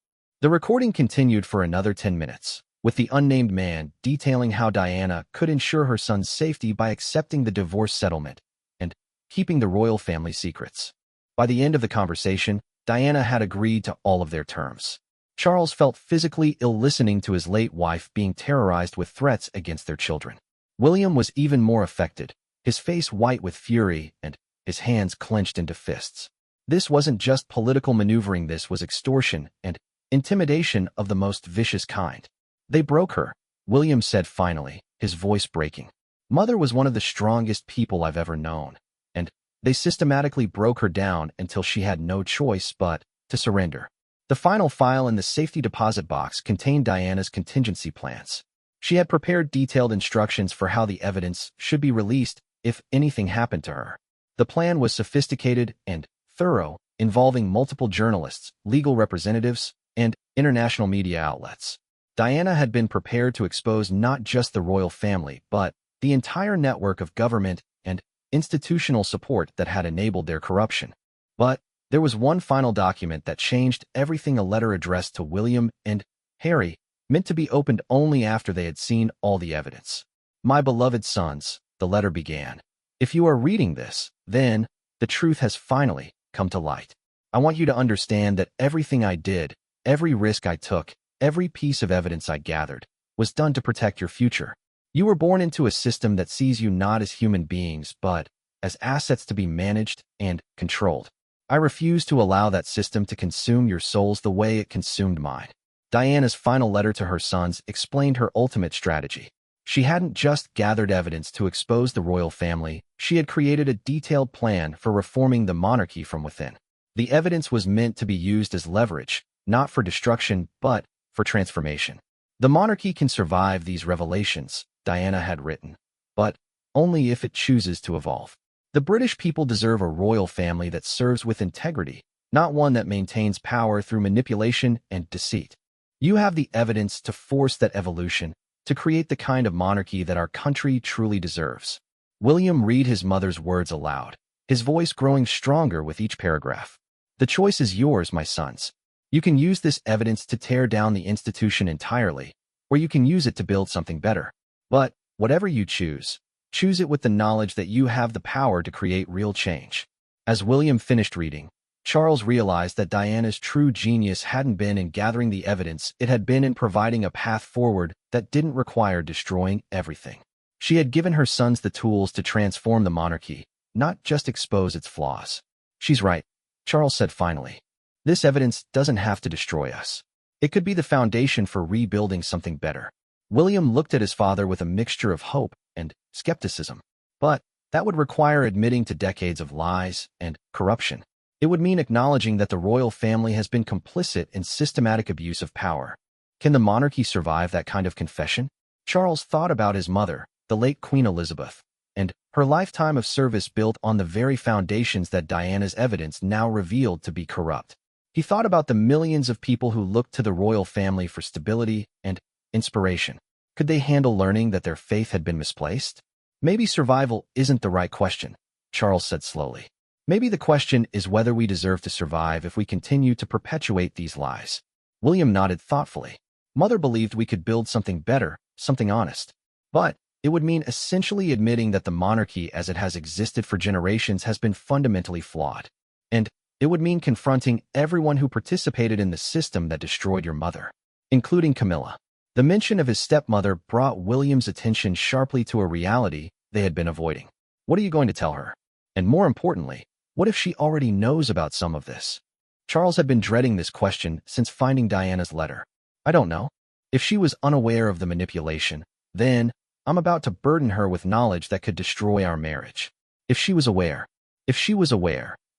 The recording continued for another 10 minutes, with the unnamed man detailing how Diana could ensure her son's safety by accepting the divorce settlement and keeping the royal family secrets. By the end of the conversation, Diana had agreed to all of their terms. Charles felt physically ill listening to his late wife being terrorized with threats against their children. William was even more affected, his face white with fury and his hands clenched into fists. This wasn't just political maneuvering, this was extortion and intimidation of the most vicious kind. "They broke her," William said finally, his voice breaking. "Mother was one of the strongest people I've ever known, and they systematically broke her down until she had no choice but to surrender." The final file in the safety deposit box contained Diana's contingency plans. She had prepared detailed instructions for how the evidence should be released if anything happened to her. The plan was sophisticated and thorough, involving multiple journalists, legal representatives, and international media outlets. Diana had been prepared to expose not just the royal family, but the entire network of government and institutional support that had enabled their corruption. But there was one final document that changed everything, a letter addressed to William and Harry, meant to be opened only after they had seen all the evidence. "My beloved sons," the letter began, "if you are reading this, then the truth has finally come to light. I want you to understand that everything I did, every risk I took, every piece of evidence I gathered, was done to protect your future. You were born into a system that sees you not as human beings, but as assets to be managed and controlled. I refuse to allow that system to consume your souls the way it consumed mine." Diana's final letter to her sons explained her ultimate strategy. She hadn't just gathered evidence to expose the royal family, she had created a detailed plan for reforming the monarchy from within. The evidence was meant to be used as leverage, not for destruction, but for transformation. "The monarchy can survive these revelations," Diana had written, "but only if it chooses to evolve. The British people deserve a royal family that serves with integrity, not one that maintains power through manipulation and deceit. You have the evidence to force that evolution, to create the kind of monarchy that our country truly deserves." William read his mother's words aloud, his voice growing stronger with each paragraph. "The choice is yours, my sons. You can use this evidence to tear down the institution entirely, or you can use it to build something better. But whatever you choose, choose it with the knowledge that you have the power to create real change." As William finished reading, Charles realized that Diana's true genius hadn't been in gathering the evidence, it had been in providing a path forward that didn't require destroying everything. She had given her sons the tools to transform the monarchy, not just expose its flaws. "She's right," Charles said finally. "This evidence doesn't have to destroy us. It could be the foundation for rebuilding something better." William looked at his father with a mixture of hope and skepticism. But that would require admitting to decades of lies and corruption. It would mean acknowledging that the royal family has been complicit in systematic abuse of power. Can the monarchy survive that kind of confession? Charles thought about his mother, the late Queen Elizabeth, and her lifetime of service built on the very foundations that Diana's evidence now revealed to be corrupt. He thought about the millions of people who looked to the royal family for stability and inspiration. Could they handle learning that their faith had been misplaced? "Maybe survival isn't the right question," Charles said slowly. "Maybe the question is whether we deserve to survive if we continue to perpetuate these lies." William nodded thoughtfully. Mother believed we could build something better, something honest. But it would mean essentially admitting that the monarchy as it has existed for generations has been fundamentally flawed. And it would mean confronting everyone who participated in the system that destroyed your mother, including Camilla. The mention of his stepmother brought William's attention sharply to a reality they had been avoiding. What are you going to tell her? And more importantly, what if she already knows about some of this? Charles had been dreading this question since finding Diana's letter. I don't know. If she was unaware of the manipulation, then I'm about to burden her with knowledge that could destroy our marriage. If she was aware,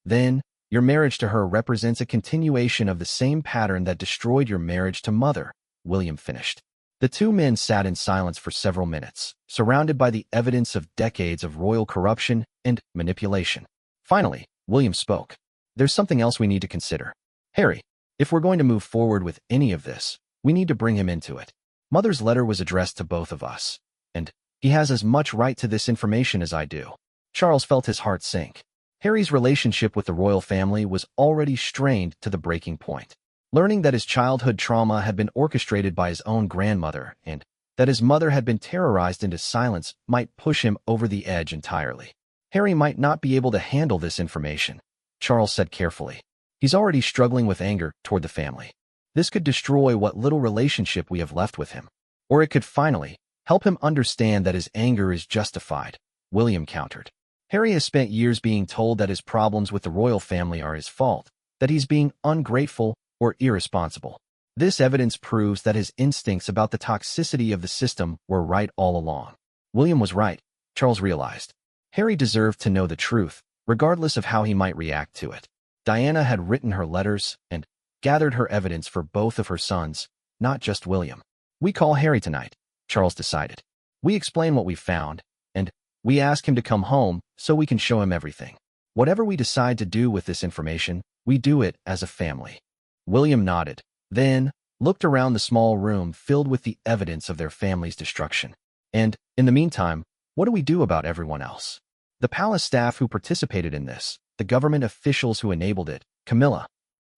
then your marriage to her represents a continuation of the same pattern that destroyed your marriage to Mother, William finished. The two men sat in silence for several minutes, surrounded by the evidence of decades of royal corruption and manipulation. Finally, William spoke. There's something else we need to consider. Harry, if we're going to move forward with any of this, we need to bring him into it. Mother's letter was addressed to both of us, and he has as much right to this information as I do. Charles felt his heart sink. Harry's relationship with the royal family was already strained to the breaking point. Learning that his childhood trauma had been orchestrated by his own grandmother and that his mother had been terrorized into silence might push him over the edge entirely. Harry might not be able to handle this information, Charles said carefully. He's already struggling with anger toward the family. This could destroy what little relationship we have left with him. Or it could finally help him understand that his anger is justified, William countered. Harry has spent years being told that his problems with the royal family are his fault, that he's being ungrateful or irresponsible. This evidence proves that his instincts about the toxicity of the system were right all along. William was right, Charles realized. Harry deserved to know the truth, regardless of how he might react to it. Diana had written her letters and gathered her evidence for both of her sons, not just William. We call Harry tonight, Charles decided. We explain what we found, and we ask him to come home so we can show him everything. Whatever we decide to do with this information, we do it as a family. William nodded, then looked around the small room filled with the evidence of their family's destruction. And, in the meantime, what do we do about everyone else? The palace staff who participated in this, the government officials who enabled it, Camilla.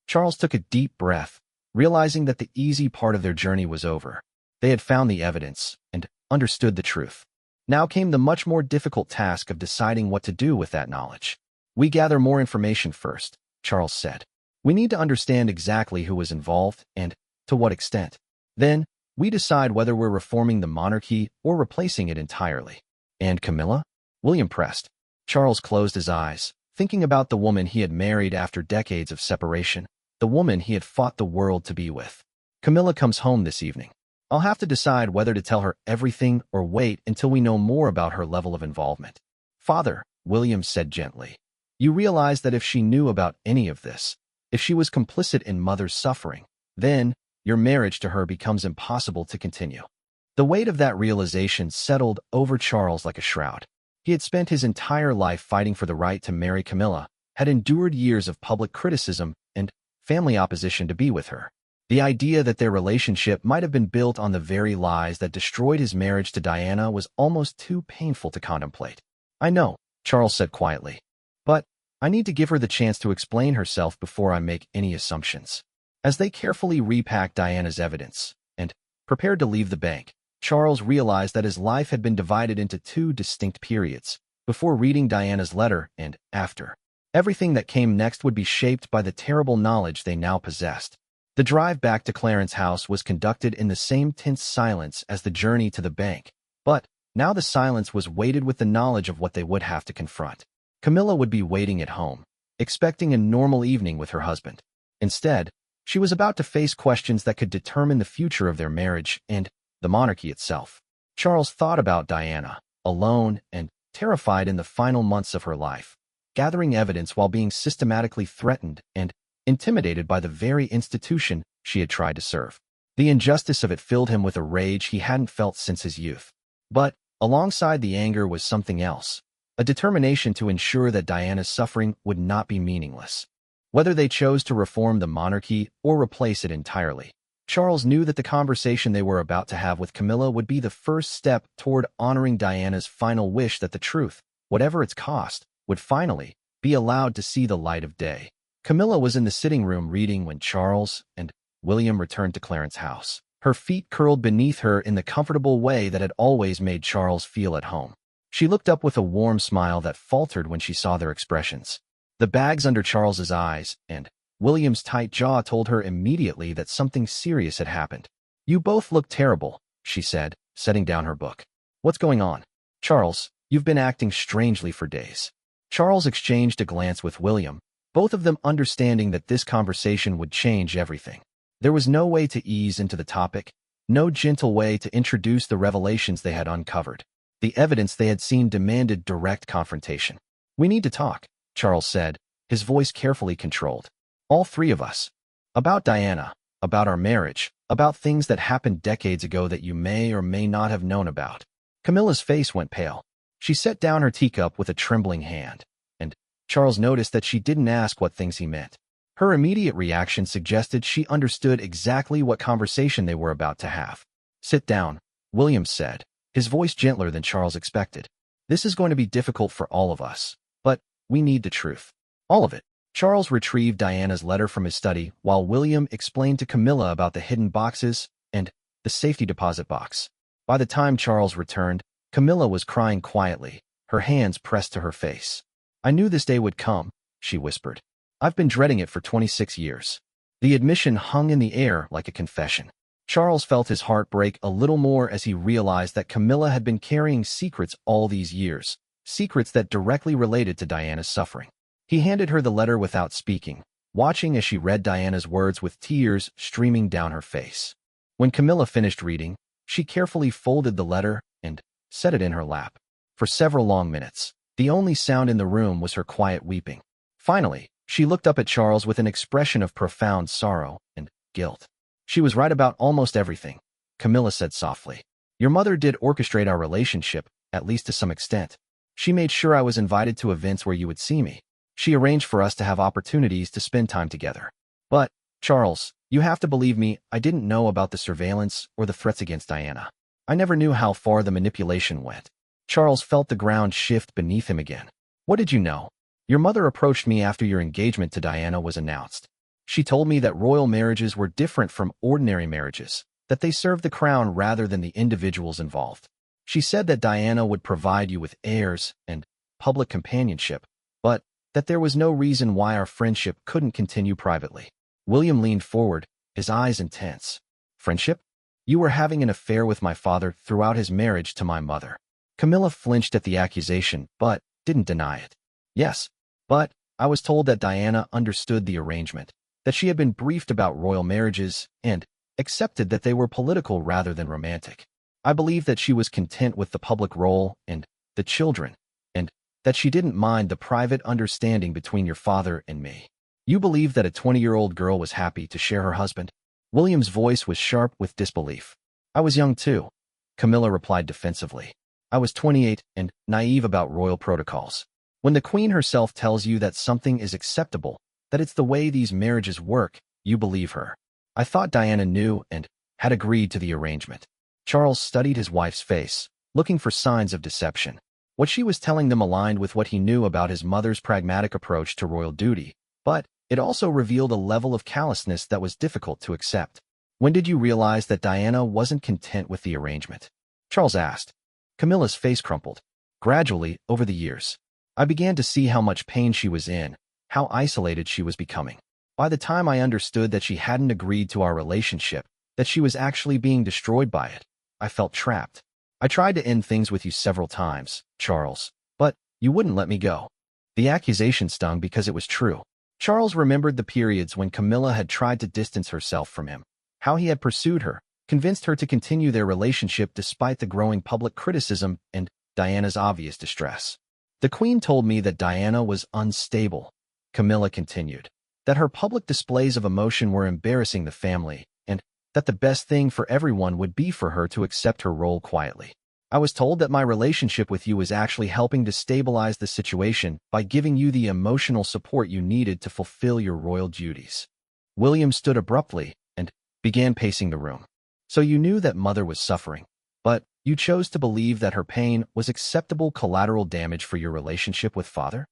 Charles took a deep breath, realizing that the easy part of their journey was over. They had found the evidence and understood the truth. Now came the much more difficult task of deciding what to do with that knowledge. We gather more information first, Charles said. We need to understand exactly who was involved and to what extent. Then, we decide whether we're reforming the monarchy or replacing it entirely. And Camilla? William pressed. Charles closed his eyes, thinking about the woman he had married after decades of separation, the woman he had fought the world to be with. Camilla comes home this evening. I'll have to decide whether to tell her everything or wait until we know more about her level of involvement. Father, William said gently, you realize that if she knew about any of this, if she was complicit in Mother's suffering, then your marriage to her becomes impossible to continue. The weight of that realization settled over Charles like a shroud. He had spent his entire life fighting for the right to marry Camilla, had endured years of public criticism and family opposition to be with her. The idea that their relationship might have been built on the very lies that destroyed his marriage to Diana was almost too painful to contemplate. I know, Charles said quietly, but I need to give her the chance to explain herself before I make any assumptions. As they carefully repacked Diana's evidence and prepared to leave the bank, Charles realized that his life had been divided into two distinct periods, before reading Diana's letter and after. Everything that came next would be shaped by the terrible knowledge they now possessed. The drive back to Clarence's house was conducted in the same tense silence as the journey to the bank, but now the silence was weighted with the knowledge of what they would have to confront. Camilla would be waiting at home, expecting a normal evening with her husband. Instead, she was about to face questions that could determine the future of their marriage and the monarchy itself. Charles thought about Diana, alone and terrified in the final months of her life, gathering evidence while being systematically threatened and intimidated by the very institution she had tried to serve. The injustice of it filled him with a rage he hadn't felt since his youth. But alongside the anger was something else, a determination to ensure that Diana's suffering would not be meaningless. Whether they chose to reform the monarchy or replace it entirely, Charles knew that the conversation they were about to have with Camilla would be the first step toward honoring Diana's final wish that the truth, whatever its cost, would finally be allowed to see the light of day. Camilla was in the sitting room reading when Charles and William returned to Clarence's house. Her feet curled beneath her in the comfortable way that had always made Charles feel at home. She looked up with a warm smile that faltered when she saw their expressions. The bags under Charles's eyes and William's tight jaw told her immediately that something serious had happened. "You both look terrible," she said, setting down her book. "What's going on?" "Charles, you've been acting strangely for days." Charles exchanged a glance with William, both of them understanding that this conversation would change everything. There was no way to ease into the topic, no gentle way to introduce the revelations they had uncovered. The evidence they had seen demanded direct confrontation. "We need to talk," Charles said, his voice carefully controlled. "All three of us. About Diana, about our marriage, about things that happened decades ago that you may or may not have known about." Camilla's face went pale. She set down her teacup with a trembling hand, and Charles noticed that she didn't ask what things he meant. Her immediate reaction suggested she understood exactly what conversation they were about to have. "Sit down," Williams said, his voice gentler than Charles expected. "This is going to be difficult for all of us, but we need the truth. All of it." Charles retrieved Diana's letter from his study while William explained to Camilla about the hidden boxes and the safety deposit box. By the time Charles returned, Camilla was crying quietly, her hands pressed to her face. "I knew this day would come," she whispered. "I've been dreading it for 26 years." The admission hung in the air like a confession. Charles felt his heart break a little more as he realized that Camilla had been carrying secrets all these years, secrets that directly related to Diana's suffering. He handed her the letter without speaking, watching as she read Diana's words with tears streaming down her face. When Camilla finished reading, she carefully folded the letter and set it in her lap. For several long minutes, the only sound in the room was her quiet weeping. Finally, she looked up at Charles with an expression of profound sorrow and guilt. "She was right about almost everything," Camilla said softly. "Your mother did orchestrate our relationship, at least to some extent. She made sure I was invited to events where you would see me. She arranged for us to have opportunities to spend time together. But, Charles, you have to believe me, I didn't know about the surveillance or the threats against Diana. I never knew how far the manipulation went." Charles felt the ground shift beneath him again. "What did you know?" "Your mother approached me after your engagement to Diana was announced. She told me that royal marriages were different from ordinary marriages, that they served the crown rather than the individuals involved. She said that Diana would provide you with heirs and public companionship, but that there was no reason why our friendship couldn't continue privately." William leaned forward, his eyes intense. "Friendship? You were having an affair with my father throughout his marriage to my mother." Camilla flinched at the accusation, but didn't deny it. "Yes, but I was told that Diana understood the arrangement, that she had been briefed about royal marriages, and accepted that they were political rather than romantic. I believe that she was content with the public role and the children, and that she didn't mind the private understanding between your father and me." "You believe that a 20-year-old girl was happy to share her husband?" William's voice was sharp with disbelief. "I was young too," Camilla replied defensively. "I was 28 and naive about royal protocols. When the Queen herself tells you that something is acceptable, that it's the way these marriages work, you believe her. I thought Diana knew and had agreed to the arrangement." Charles studied his wife's face, looking for signs of deception. What she was telling them aligned with what he knew about his mother's pragmatic approach to royal duty, but it also revealed a level of callousness that was difficult to accept. "When did you realize that Diana wasn't content with the arrangement?" Charles asked. Camilla's face crumpled. "Gradually, over the years. I began to see how much pain she was in, how isolated she was becoming. By the time I understood that she hadn't agreed to our relationship, that she was actually being destroyed by it, I felt trapped. I tried to end things with you several times, Charles, but you wouldn't let me go." The accusation stung because it was true. Charles remembered the periods when Camilla had tried to distance herself from him, how he had pursued her, convinced her to continue their relationship despite the growing public criticism and Diana's obvious distress. "The Queen told me that Diana was unstable," Camilla continued, "that her public displays of emotion were embarrassing the family, and that the best thing for everyone would be for her to accept her role quietly. I was told that my relationship with you was actually helping to stabilize the situation by giving you the emotional support you needed to fulfill your royal duties." William stood abruptly and began pacing the room. "So you knew that mother was suffering, but you chose to believe that her pain was acceptable collateral damage for your relationship with father?"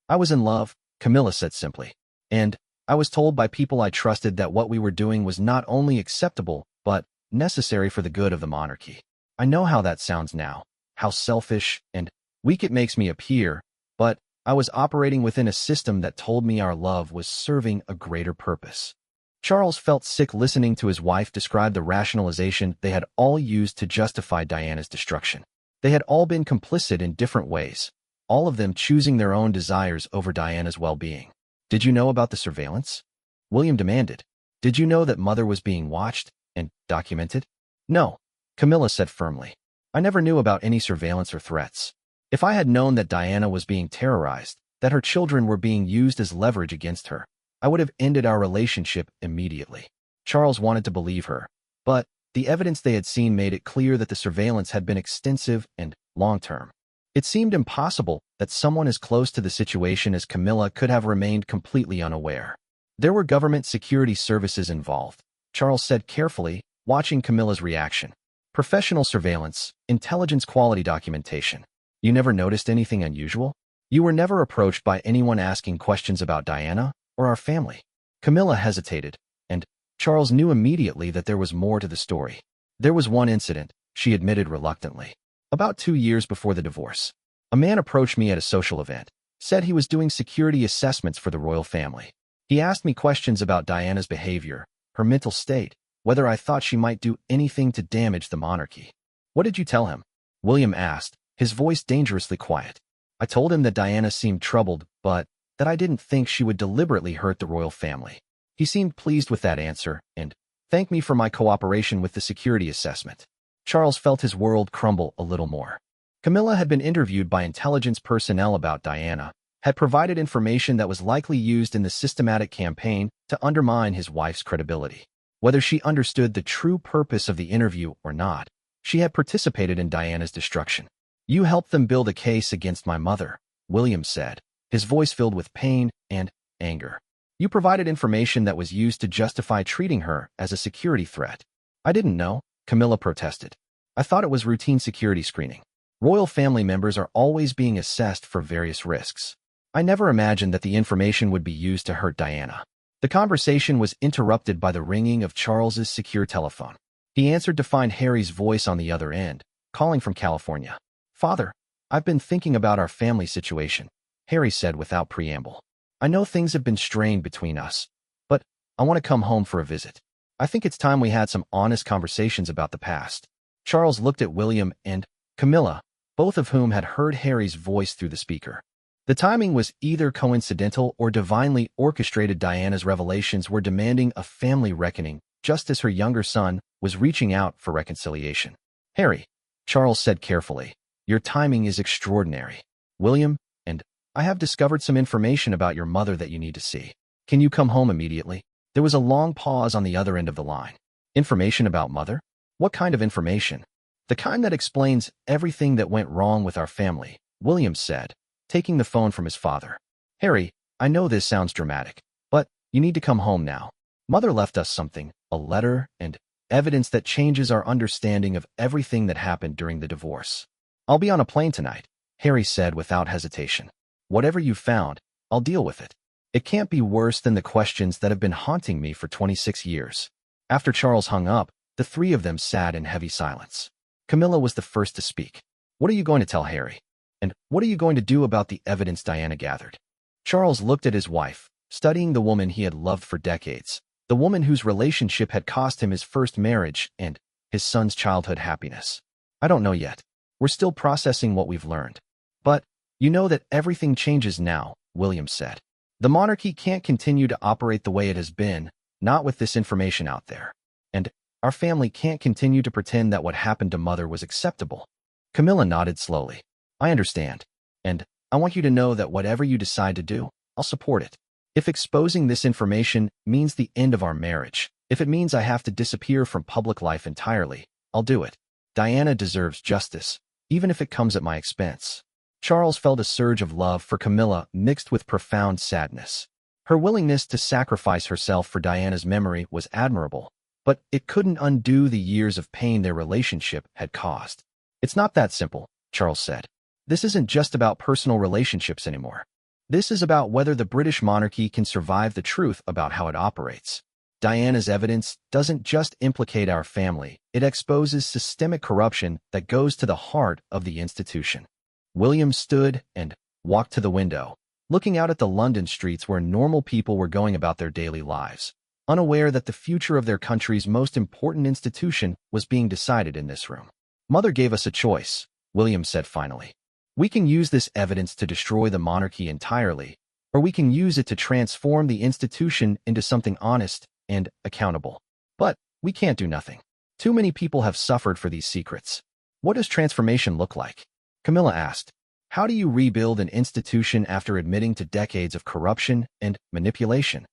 "I was in love," Camilla said simply, "and I was told by people I trusted that what we were doing was not only acceptable, but necessary for the good of the monarchy. I know how that sounds now, how selfish and weak it makes me appear, but I was operating within a system that told me our love was serving a greater purpose. Charles felt sick listening to his wife describe the rationalization they had all used to justify Diana's destruction. They had all been complicit in different ways, all of them choosing their own desires over Diana's well-being. Did you know about the surveillance? William demanded. Did you know that Mother was being watched and documented? No, Camilla said firmly. I never knew about any surveillance or threats. If I had known that Diana was being terrorized, that her children were being used as leverage against her, I would have ended our relationship immediately. Charles wanted to believe her, but the evidence they had seen made it clear that the surveillance had been extensive and long-term. It seemed impossible that someone as close to the situation as Camilla could have remained completely unaware. There were government security services involved, Charles said carefully, watching Camilla's reaction. Professional surveillance, intelligence quality documentation. You never noticed anything unusual? You were never approached by anyone asking questions about Diana or our family? Camilla hesitated, and Charles knew immediately that there was more to the story. There was one incident, she admitted reluctantly. About 2 years before the divorce, a man approached me at a social event, said he was doing security assessments for the royal family. He asked me questions about Diana's behavior, her mental state, whether I thought she might do anything to damage the monarchy. What did you tell him? William asked, his voice dangerously quiet. I told him that Diana seemed troubled, but that I didn't think she would deliberately hurt the royal family. He seemed pleased with that answer and thanked me for my cooperation with the security assessment. Charles felt his world crumble a little more. Camilla had been interviewed by intelligence personnel about Diana, had provided information that was likely used in the systematic campaign to undermine his wife's credibility. Whether she understood the true purpose of the interview or not, she had participated in Diana's destruction. You helped them build a case against my mother, William said, his voice filled with pain and anger. You provided information that was used to justify treating her as a security threat. I didn't know, Camilla protested. I thought it was routine security screening. Royal family members are always being assessed for various risks. I never imagined that the information would be used to hurt Diana. The conversation was interrupted by the ringing of Charles's secure telephone. He answered to find Harry's voice on the other end, calling from California. Father, I've been thinking about our family situation, Harry said without preamble. I know things have been strained between us, but I want to come home for a visit. I think it's time we had some honest conversations about the past. Charles looked at William and Camilla, both of whom had heard Harry's voice through the speaker. The timing was either coincidental or divinely orchestrated. Diana's revelations were demanding a family reckoning, just as her younger son was reaching out for reconciliation. Harry, Charles said carefully, your timing is extraordinary. William, and I have discovered some information about your mother that you need to see. Can you come home immediately? There was a long pause on the other end of the line. Information about Mother? What kind of information? The kind that explains everything that went wrong with our family, William said, taking the phone from his father. Harry, I know this sounds dramatic, but you need to come home now. Mother left us something, a letter and evidence that changes our understanding of everything that happened during the divorce. I'll be on a plane tonight, Harry said without hesitation. Whatever you found, I'll deal with it. It can't be worse than the questions that have been haunting me for 26 years. After Charles hung up, the three of them sat in heavy silence. Camilla was the first to speak. What are you going to tell Harry? And what are you going to do about the evidence Diana gathered? Charles looked at his wife, studying the woman he had loved for decades, the woman whose relationship had cost him his first marriage and his son's childhood happiness. I don't know yet. We're still processing what we've learned. But you know that everything changes now, William said. The monarchy can't continue to operate the way it has been, not with this information out there. And our family can't continue to pretend that what happened to Mother was acceptable. Camilla nodded slowly. I understand. And I want you to know that whatever you decide to do, I'll support it. If exposing this information means the end of our marriage, if it means I have to disappear from public life entirely, I'll do it. Diana deserves justice, even if it comes at my expense. Charles felt a surge of love for Camilla mixed with profound sadness. Her willingness to sacrifice herself for Diana's memory was admirable, but it couldn't undo the years of pain their relationship had caused. It's not that simple, Charles said. This isn't just about personal relationships anymore. This is about whether the British monarchy can survive the truth about how it operates. Diana's evidence doesn't just implicate our family, it exposes systemic corruption that goes to the heart of the institution. William stood and walked to the window, looking out at the London streets where normal people were going about their daily lives, unaware that the future of their country's most important institution was being decided in this room. "Mother gave us a choice," William said finally. "We can use this evidence to destroy the monarchy entirely, or we can use it to transform the institution into something honest and accountable. But we can't do nothing. Too many people have suffered for these secrets." "What does transformation look like?" Camilla asked. "How do you rebuild an institution after admitting to decades of corruption and manipulation?"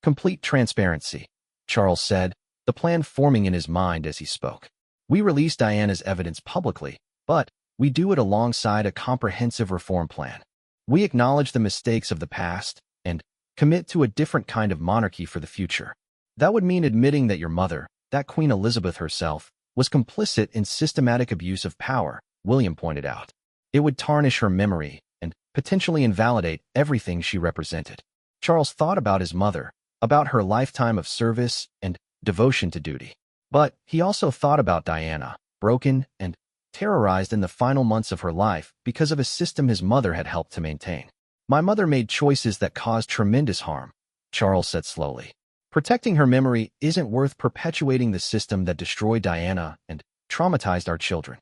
"Complete transparency," Charles said, the plan forming in his mind as he spoke. "We release Diana's evidence publicly, but we do it alongside a comprehensive reform plan. We acknowledge the mistakes of the past and commit to a different kind of monarchy for the future. That would mean admitting that your mother, that Queen Elizabeth herself, was complicit in systematic abuse of power," William pointed out. "It would tarnish her memory and potentially invalidate everything she represented." Charles thought about his mother, about her lifetime of service and devotion to duty. But he also thought about Diana, broken and terrorized in the final months of her life because of a system his mother had helped to maintain. "My mother made choices that caused tremendous harm," Charles said slowly. "Protecting her memory isn't worth perpetuating the system that destroyed Diana and traumatized our children."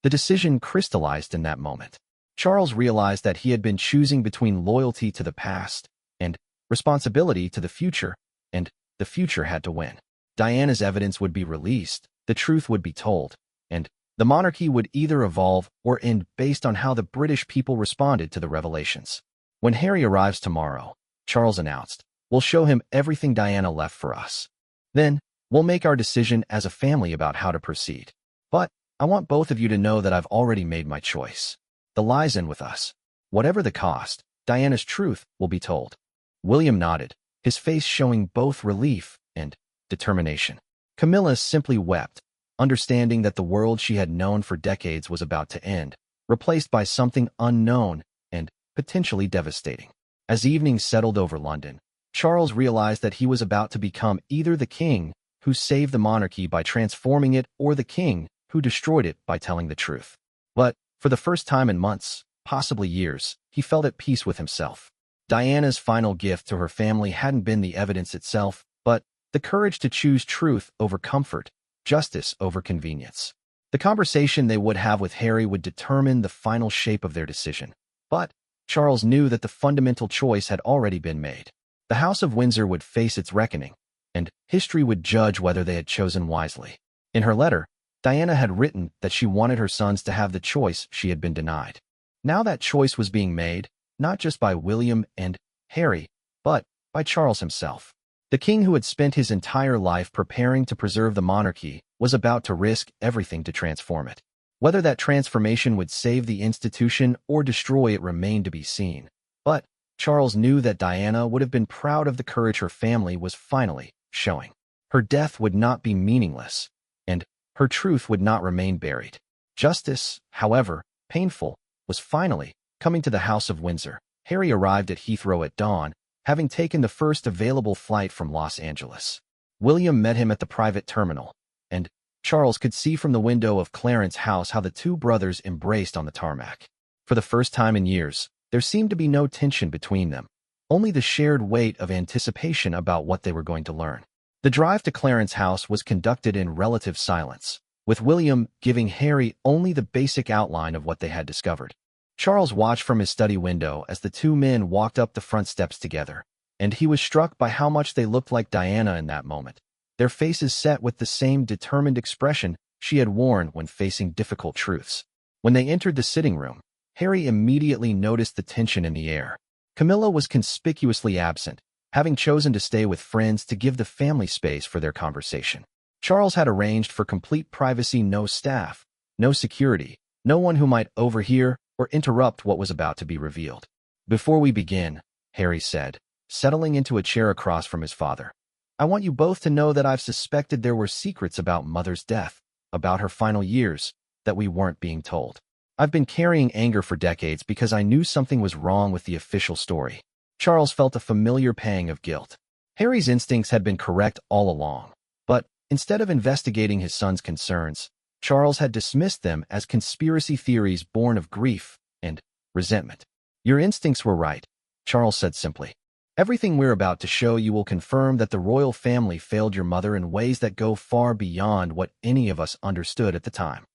The decision crystallized in that moment. Charles realized that he had been choosing between loyalty to the past and responsibility to the future, and the future had to win. Diana's evidence would be released, the truth would be told, and the monarchy would either evolve or end based on how the British people responded to the revelations. "When Harry arrives tomorrow," Charles announced, "we'll show him everything Diana left for us. Then, we'll make our decision as a family about how to proceed. But I want both of you to know that I've already made my choice. The lie's in with us. Whatever the cost, Diana's truth will be told." William nodded, his face showing both relief and determination. Camilla simply wept, understanding that the world she had known for decades was about to end, replaced by something unknown and potentially devastating. As evening settled over London, Charles realized that he was about to become either the king who saved the monarchy by transforming it or the king who destroyed it by telling the truth. But for the first time in months, possibly years, he felt at peace with himself. Diana's final gift to her family hadn't been the evidence itself, but the courage to choose truth over comfort, justice over convenience. The conversation they would have with Harry would determine the final shape of their decision. But Charles knew that the fundamental choice had already been made. The House of Windsor would face its reckoning, and history would judge whether they had chosen wisely. In her letter, Diana had written that she wanted her sons to have the choice she had been denied. Now that choice was being made, not just by William and Harry, but by Charles himself. The king who had spent his entire life preparing to preserve the monarchy was about to risk everything to transform it. Whether that transformation would save the institution or destroy it remained to be seen. But Charles knew that Diana would have been proud of the courage her family was finally showing. Her death would not be meaningless, and her truth would not remain buried. Justice, however painful, was finally coming to the House of Windsor. Harry arrived at Heathrow at dawn, having taken the first available flight from Los Angeles. William met him at the private terminal, and Charles could see from the window of Clarence House how the two brothers embraced on the tarmac. For the first time in years, there seemed to be no tension between them, only the shared weight of anticipation about what they were going to learn. The drive to Clarence House was conducted in relative silence, with William giving Harry only the basic outline of what they had discovered. Charles watched from his study window as the two men walked up the front steps together, and he was struck by how much they looked like Diana in that moment, their faces set with the same determined expression she had worn when facing difficult truths. When they entered the sitting room, Harry immediately noticed the tension in the air. Camilla was conspicuously absent, having chosen to stay with friends to give the family space for their conversation. Charles had arranged for complete privacy, no staff, no security, no one who might overhear or interrupt what was about to be revealed. "Before we begin," Harry said, settling into a chair across from his father, "I want you both to know that I've suspected there were secrets about Mother's death, about her final years, that we weren't being told. I've been carrying anger for decades because I knew something was wrong with the official story. Charles felt a familiar pang of guilt. Harry's instincts had been correct all along, but instead of investigating his son's concerns, Charles had dismissed them as conspiracy theories born of grief and resentment. Your instincts were right, Charles said simply. Everything we're about to show you will confirm that the royal family failed your mother in ways that go far beyond what any of us understood at the time.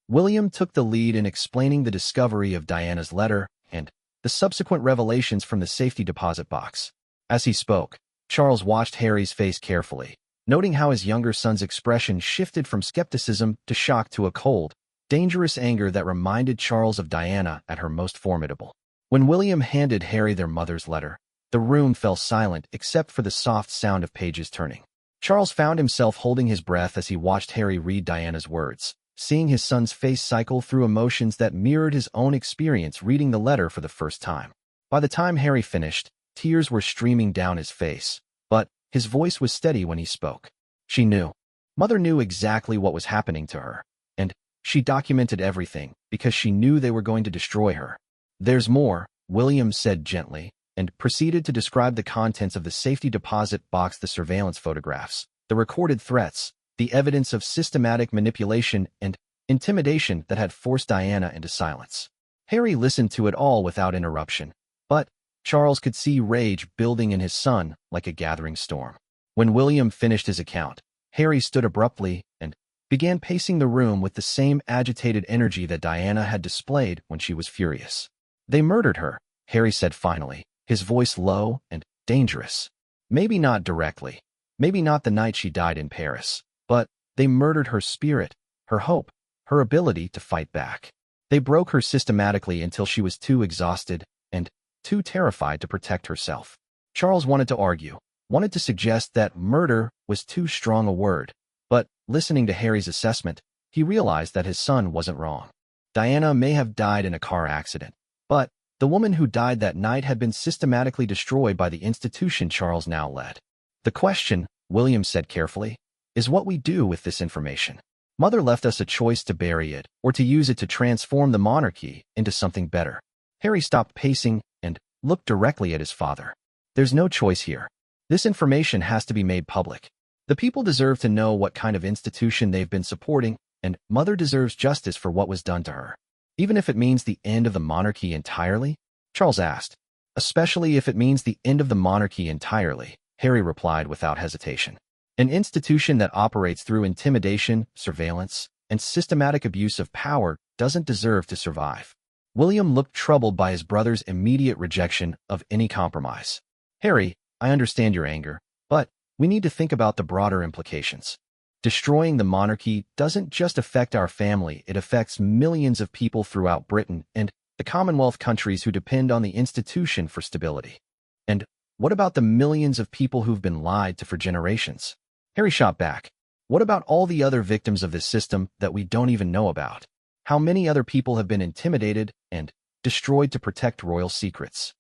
William took the lead in explaining the discovery of Diana's letter and the subsequent revelations from the safety deposit box. As he spoke, Charles watched Harry's face carefully, noting how his younger son's expression shifted from skepticism to shock to a cold, dangerous anger that reminded Charles of Diana at her most formidable. When William handed Harry their mother's letter, the room fell silent except for the soft sound of pages turning. Charles found himself holding his breath as he watched Harry read Diana's words, seeing his son's face cycle through emotions that mirrored his own experience reading the letter for the first time. By the time Harry finished, tears were streaming down his face, but his voice was steady when he spoke. She knew. Mother knew exactly what was happening to her, and she documented everything because she knew they were going to destroy her. There's more, William said gently, and proceeded to describe the contents of the safety deposit box, the surveillance photographs, the recorded threats, the evidence of systematic manipulation and intimidation that had forced Diana into silence. Harry listened to it all without interruption, but Charles could see rage building in his son like a gathering storm. When William finished his account, Harry stood abruptly and began pacing the room with the same agitated energy that Diana had displayed when she was furious. They murdered her, Harry said finally, his voice low and dangerous. Maybe not directly, maybe not the night she died in Paris, but they murdered her spirit, her hope, her ability to fight back. They broke her systematically until she was too exhausted and too terrified to protect herself. Charles wanted to argue, wanted to suggest that murder was too strong a word, but listening to Harry's assessment, he realized that his son wasn't wrong. Diana may have died in a car accident, but the woman who died that night had been systematically destroyed by the institution Charles now led. The question, William said carefully, is what we do with this information. Mother left us a choice to bury it or to use it to transform the monarchy into something better. Harry stopped pacing and looked directly at his father. There's no choice here. This information has to be made public. The people deserve to know what kind of institution they've been supporting, and Mother deserves justice for what was done to her. Even if it means the end of the monarchy entirely? Charles asked. Especially if it means the end of the monarchy entirely, Harry replied without hesitation. An institution that operates through intimidation, surveillance, and systematic abuse of power doesn't deserve to survive. William looked troubled by his brother's immediate rejection of any compromise. Harry, I understand your anger, but we need to think about the broader implications. Destroying the monarchy doesn't just affect our family, it affects millions of people throughout Britain and the Commonwealth countries who depend on the institution for stability. And what about the millions of people who've been lied to for generations? Harry shot back. What about all the other victims of this system that we don't even know about? How many other people have been intimidated and destroyed to protect royal secrets?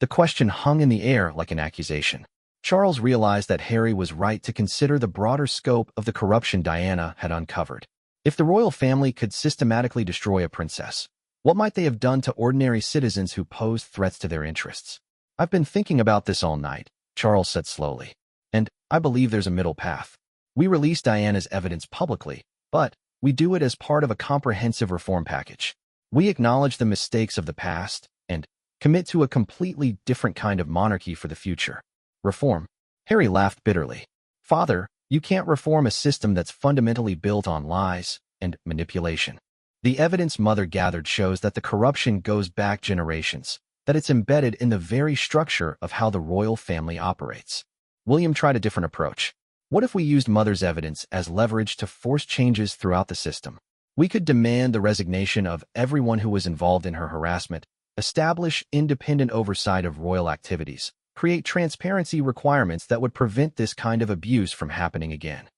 The question hung in the air like an accusation. Charles realized that Harry was right to consider the broader scope of the corruption Diana had uncovered. If the royal family could systematically destroy a princess, what might they have done to ordinary citizens who posed threats to their interests? I've been thinking about this all night, Charles said slowly, and I believe there's a middle path. We release Diana's evidence publicly, but we do it as part of a comprehensive reform package. We acknowledge the mistakes of the past and commit to a completely different kind of monarchy for the future. Reform. Harry laughed bitterly. Father, you can't reform a system that's fundamentally built on lies and manipulation. The evidence Mother gathered shows that the corruption goes back generations, that it's embedded in the very structure of how the royal family operates. William tried a different approach. What if we used Mother's evidence as leverage to force changes throughout the system? We could demand the resignation of everyone who was involved in her harassment, establish independent oversight of royal activities, create transparency requirements that would prevent this kind of abuse from happening again.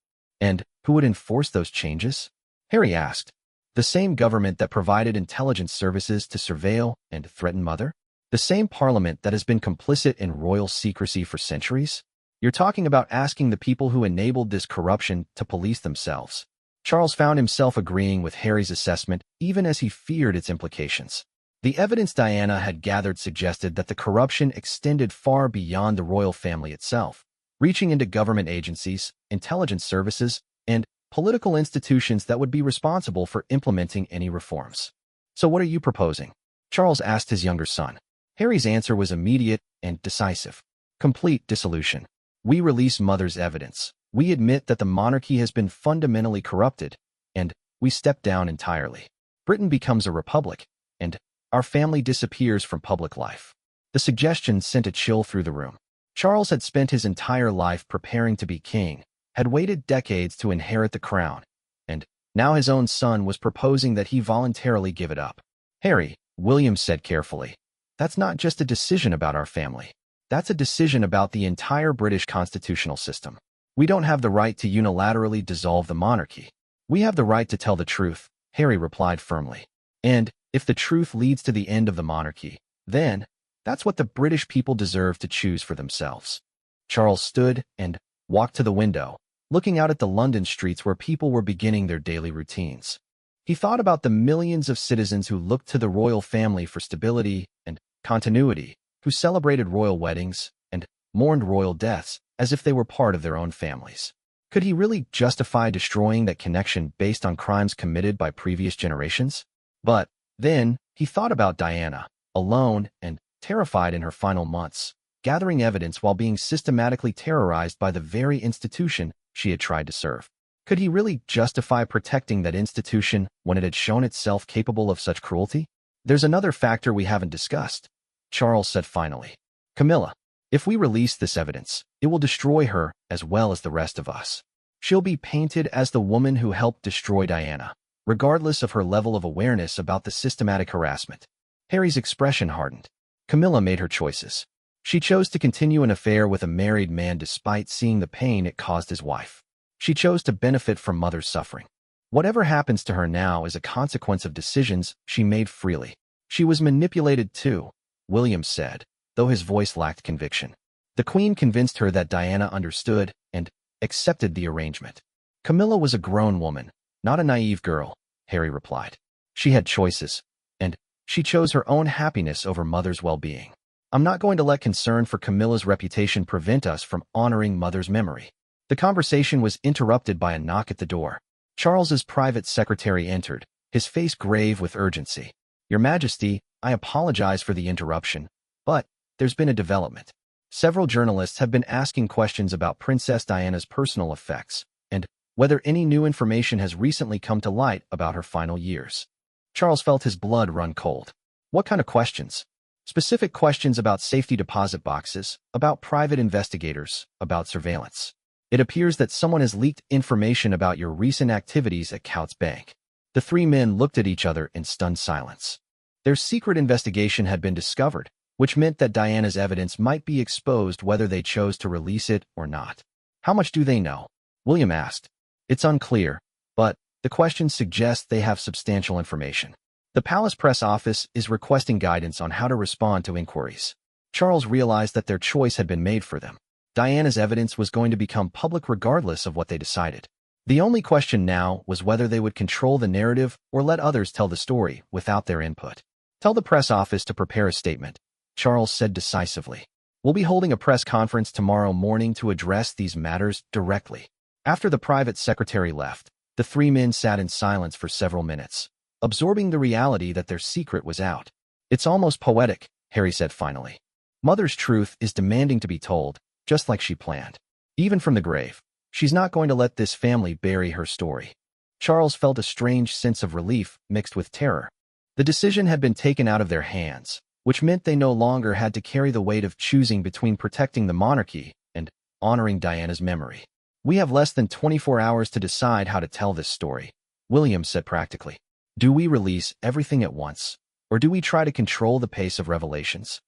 And who would enforce those changes? Harry asked. The same government that provided intelligence services to surveil and threaten Mother? The same parliament that has been complicit in royal secrecy for centuries? You're talking about asking the people who enabled this corruption to police themselves. Charles found himself agreeing with Harry's assessment even as he feared its implications. The evidence Diana had gathered suggested that the corruption extended far beyond the royal family itself, reaching into government agencies, intelligence services, and political institutions that would be responsible for implementing any reforms. "So what are you proposing?" Charles asked his younger son. Harry's answer was immediate and decisive. "Complete dissolution. We release Mother's evidence. We admit that the monarchy has been fundamentally corrupted, and we step down entirely. Britain becomes a republic, and our family disappears from public life." The suggestion sent a chill through the room. Charles had spent his entire life preparing to be king, had waited decades to inherit the crown, and now his own son was proposing that he voluntarily give it up. "Harry," William said carefully, "that's not just a decision about our family. That's a decision about the entire British constitutional system. We don't have the right to unilaterally dissolve the monarchy. We have the right to tell the truth," Harry replied firmly. "And if the truth leads to the end of the monarchy, then that's what the British people deserve to choose for themselves." Charles stood and walked to the window, looking out at the London streets where people were beginning their daily routines. He thought about the millions of citizens who looked to the royal family for stability and continuity, who celebrated royal weddings and mourned royal deaths as if they were part of their own families. Could he really justify destroying that connection based on crimes committed by previous generations? But then he thought about Diana, alone and terrified in her final months, gathering evidence while being systematically terrorized by the very institution she had tried to serve. Could he really justify protecting that institution when it had shown itself capable of such cruelty? "There's another factor we haven't discussed," Charles said finally. "Camilla. If we release this evidence, it will destroy her as well as the rest of us. She'll be painted as the woman who helped destroy Diana, regardless of her level of awareness about the systematic harassment." Harry's expression hardened. Camilla made her choices. She chose to continue an affair with a married man despite seeing the pain it caused his wife. She chose to benefit from Mother's suffering. Whatever happens to her now is a consequence of decisions she made freely. "She was manipulated too," William said, though his voice lacked conviction. "The Queen convinced her that Diana understood and accepted the arrangement." "Camilla was a grown woman, not a naive girl," Harry replied. "She had choices, and she chose her own happiness over Mother's well-being. I'm not going to let concern for Camilla's reputation prevent us from honoring Mother's memory." The conversation was interrupted by a knock at the door. Charles's private secretary entered, his face grave with urgency. "Your Majesty, I apologize for the interruption, but there's been a development. Several journalists have been asking questions about Princess Diana's personal effects and whether any new information has recently come to light about her final years." Charles felt his blood run cold. "What kind of questions?" "Specific questions about safety deposit boxes, about private investigators, about surveillance. It appears that someone has leaked information about your recent activities at Coutts Bank." The three men looked at each other in stunned silence. Their secret investigation had been discovered, which meant that Diana's evidence might be exposed whether they chose to release it or not. "How much do they know?" William asked. "It's unclear, but the questions suggest they have substantial information. The Palace Press Office is requesting guidance on how to respond to inquiries." Charles realized that their choice had been made for them. Diana's evidence was going to become public regardless of what they decided. The only question now was whether they would control the narrative or let others tell the story without their input. "Tell the press office to prepare a statement," Charles said decisively. "We'll be holding a press conference tomorrow morning to address these matters directly." After the private secretary left, the three men sat in silence for several minutes, absorbing the reality that their secret was out. "It's almost poetic," Harry said finally. "Mother's truth is demanding to be told, just like she planned. Even from the grave, she's not going to let this family bury her story." Charles felt a strange sense of relief mixed with terror. The decision had been taken out of their hands, which meant they no longer had to carry the weight of choosing between protecting the monarchy and honoring Diana's memory. "We have less than 24 hours to decide how to tell this story," William said practically. "Do we release everything at once, or do we try to control the pace of revelations?"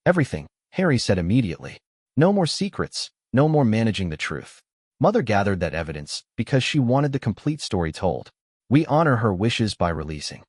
"Everything," Harry said immediately. "No more secrets, no more managing the truth. Mother gathered that evidence because she wanted the complete story told. We honor her wishes by releasing."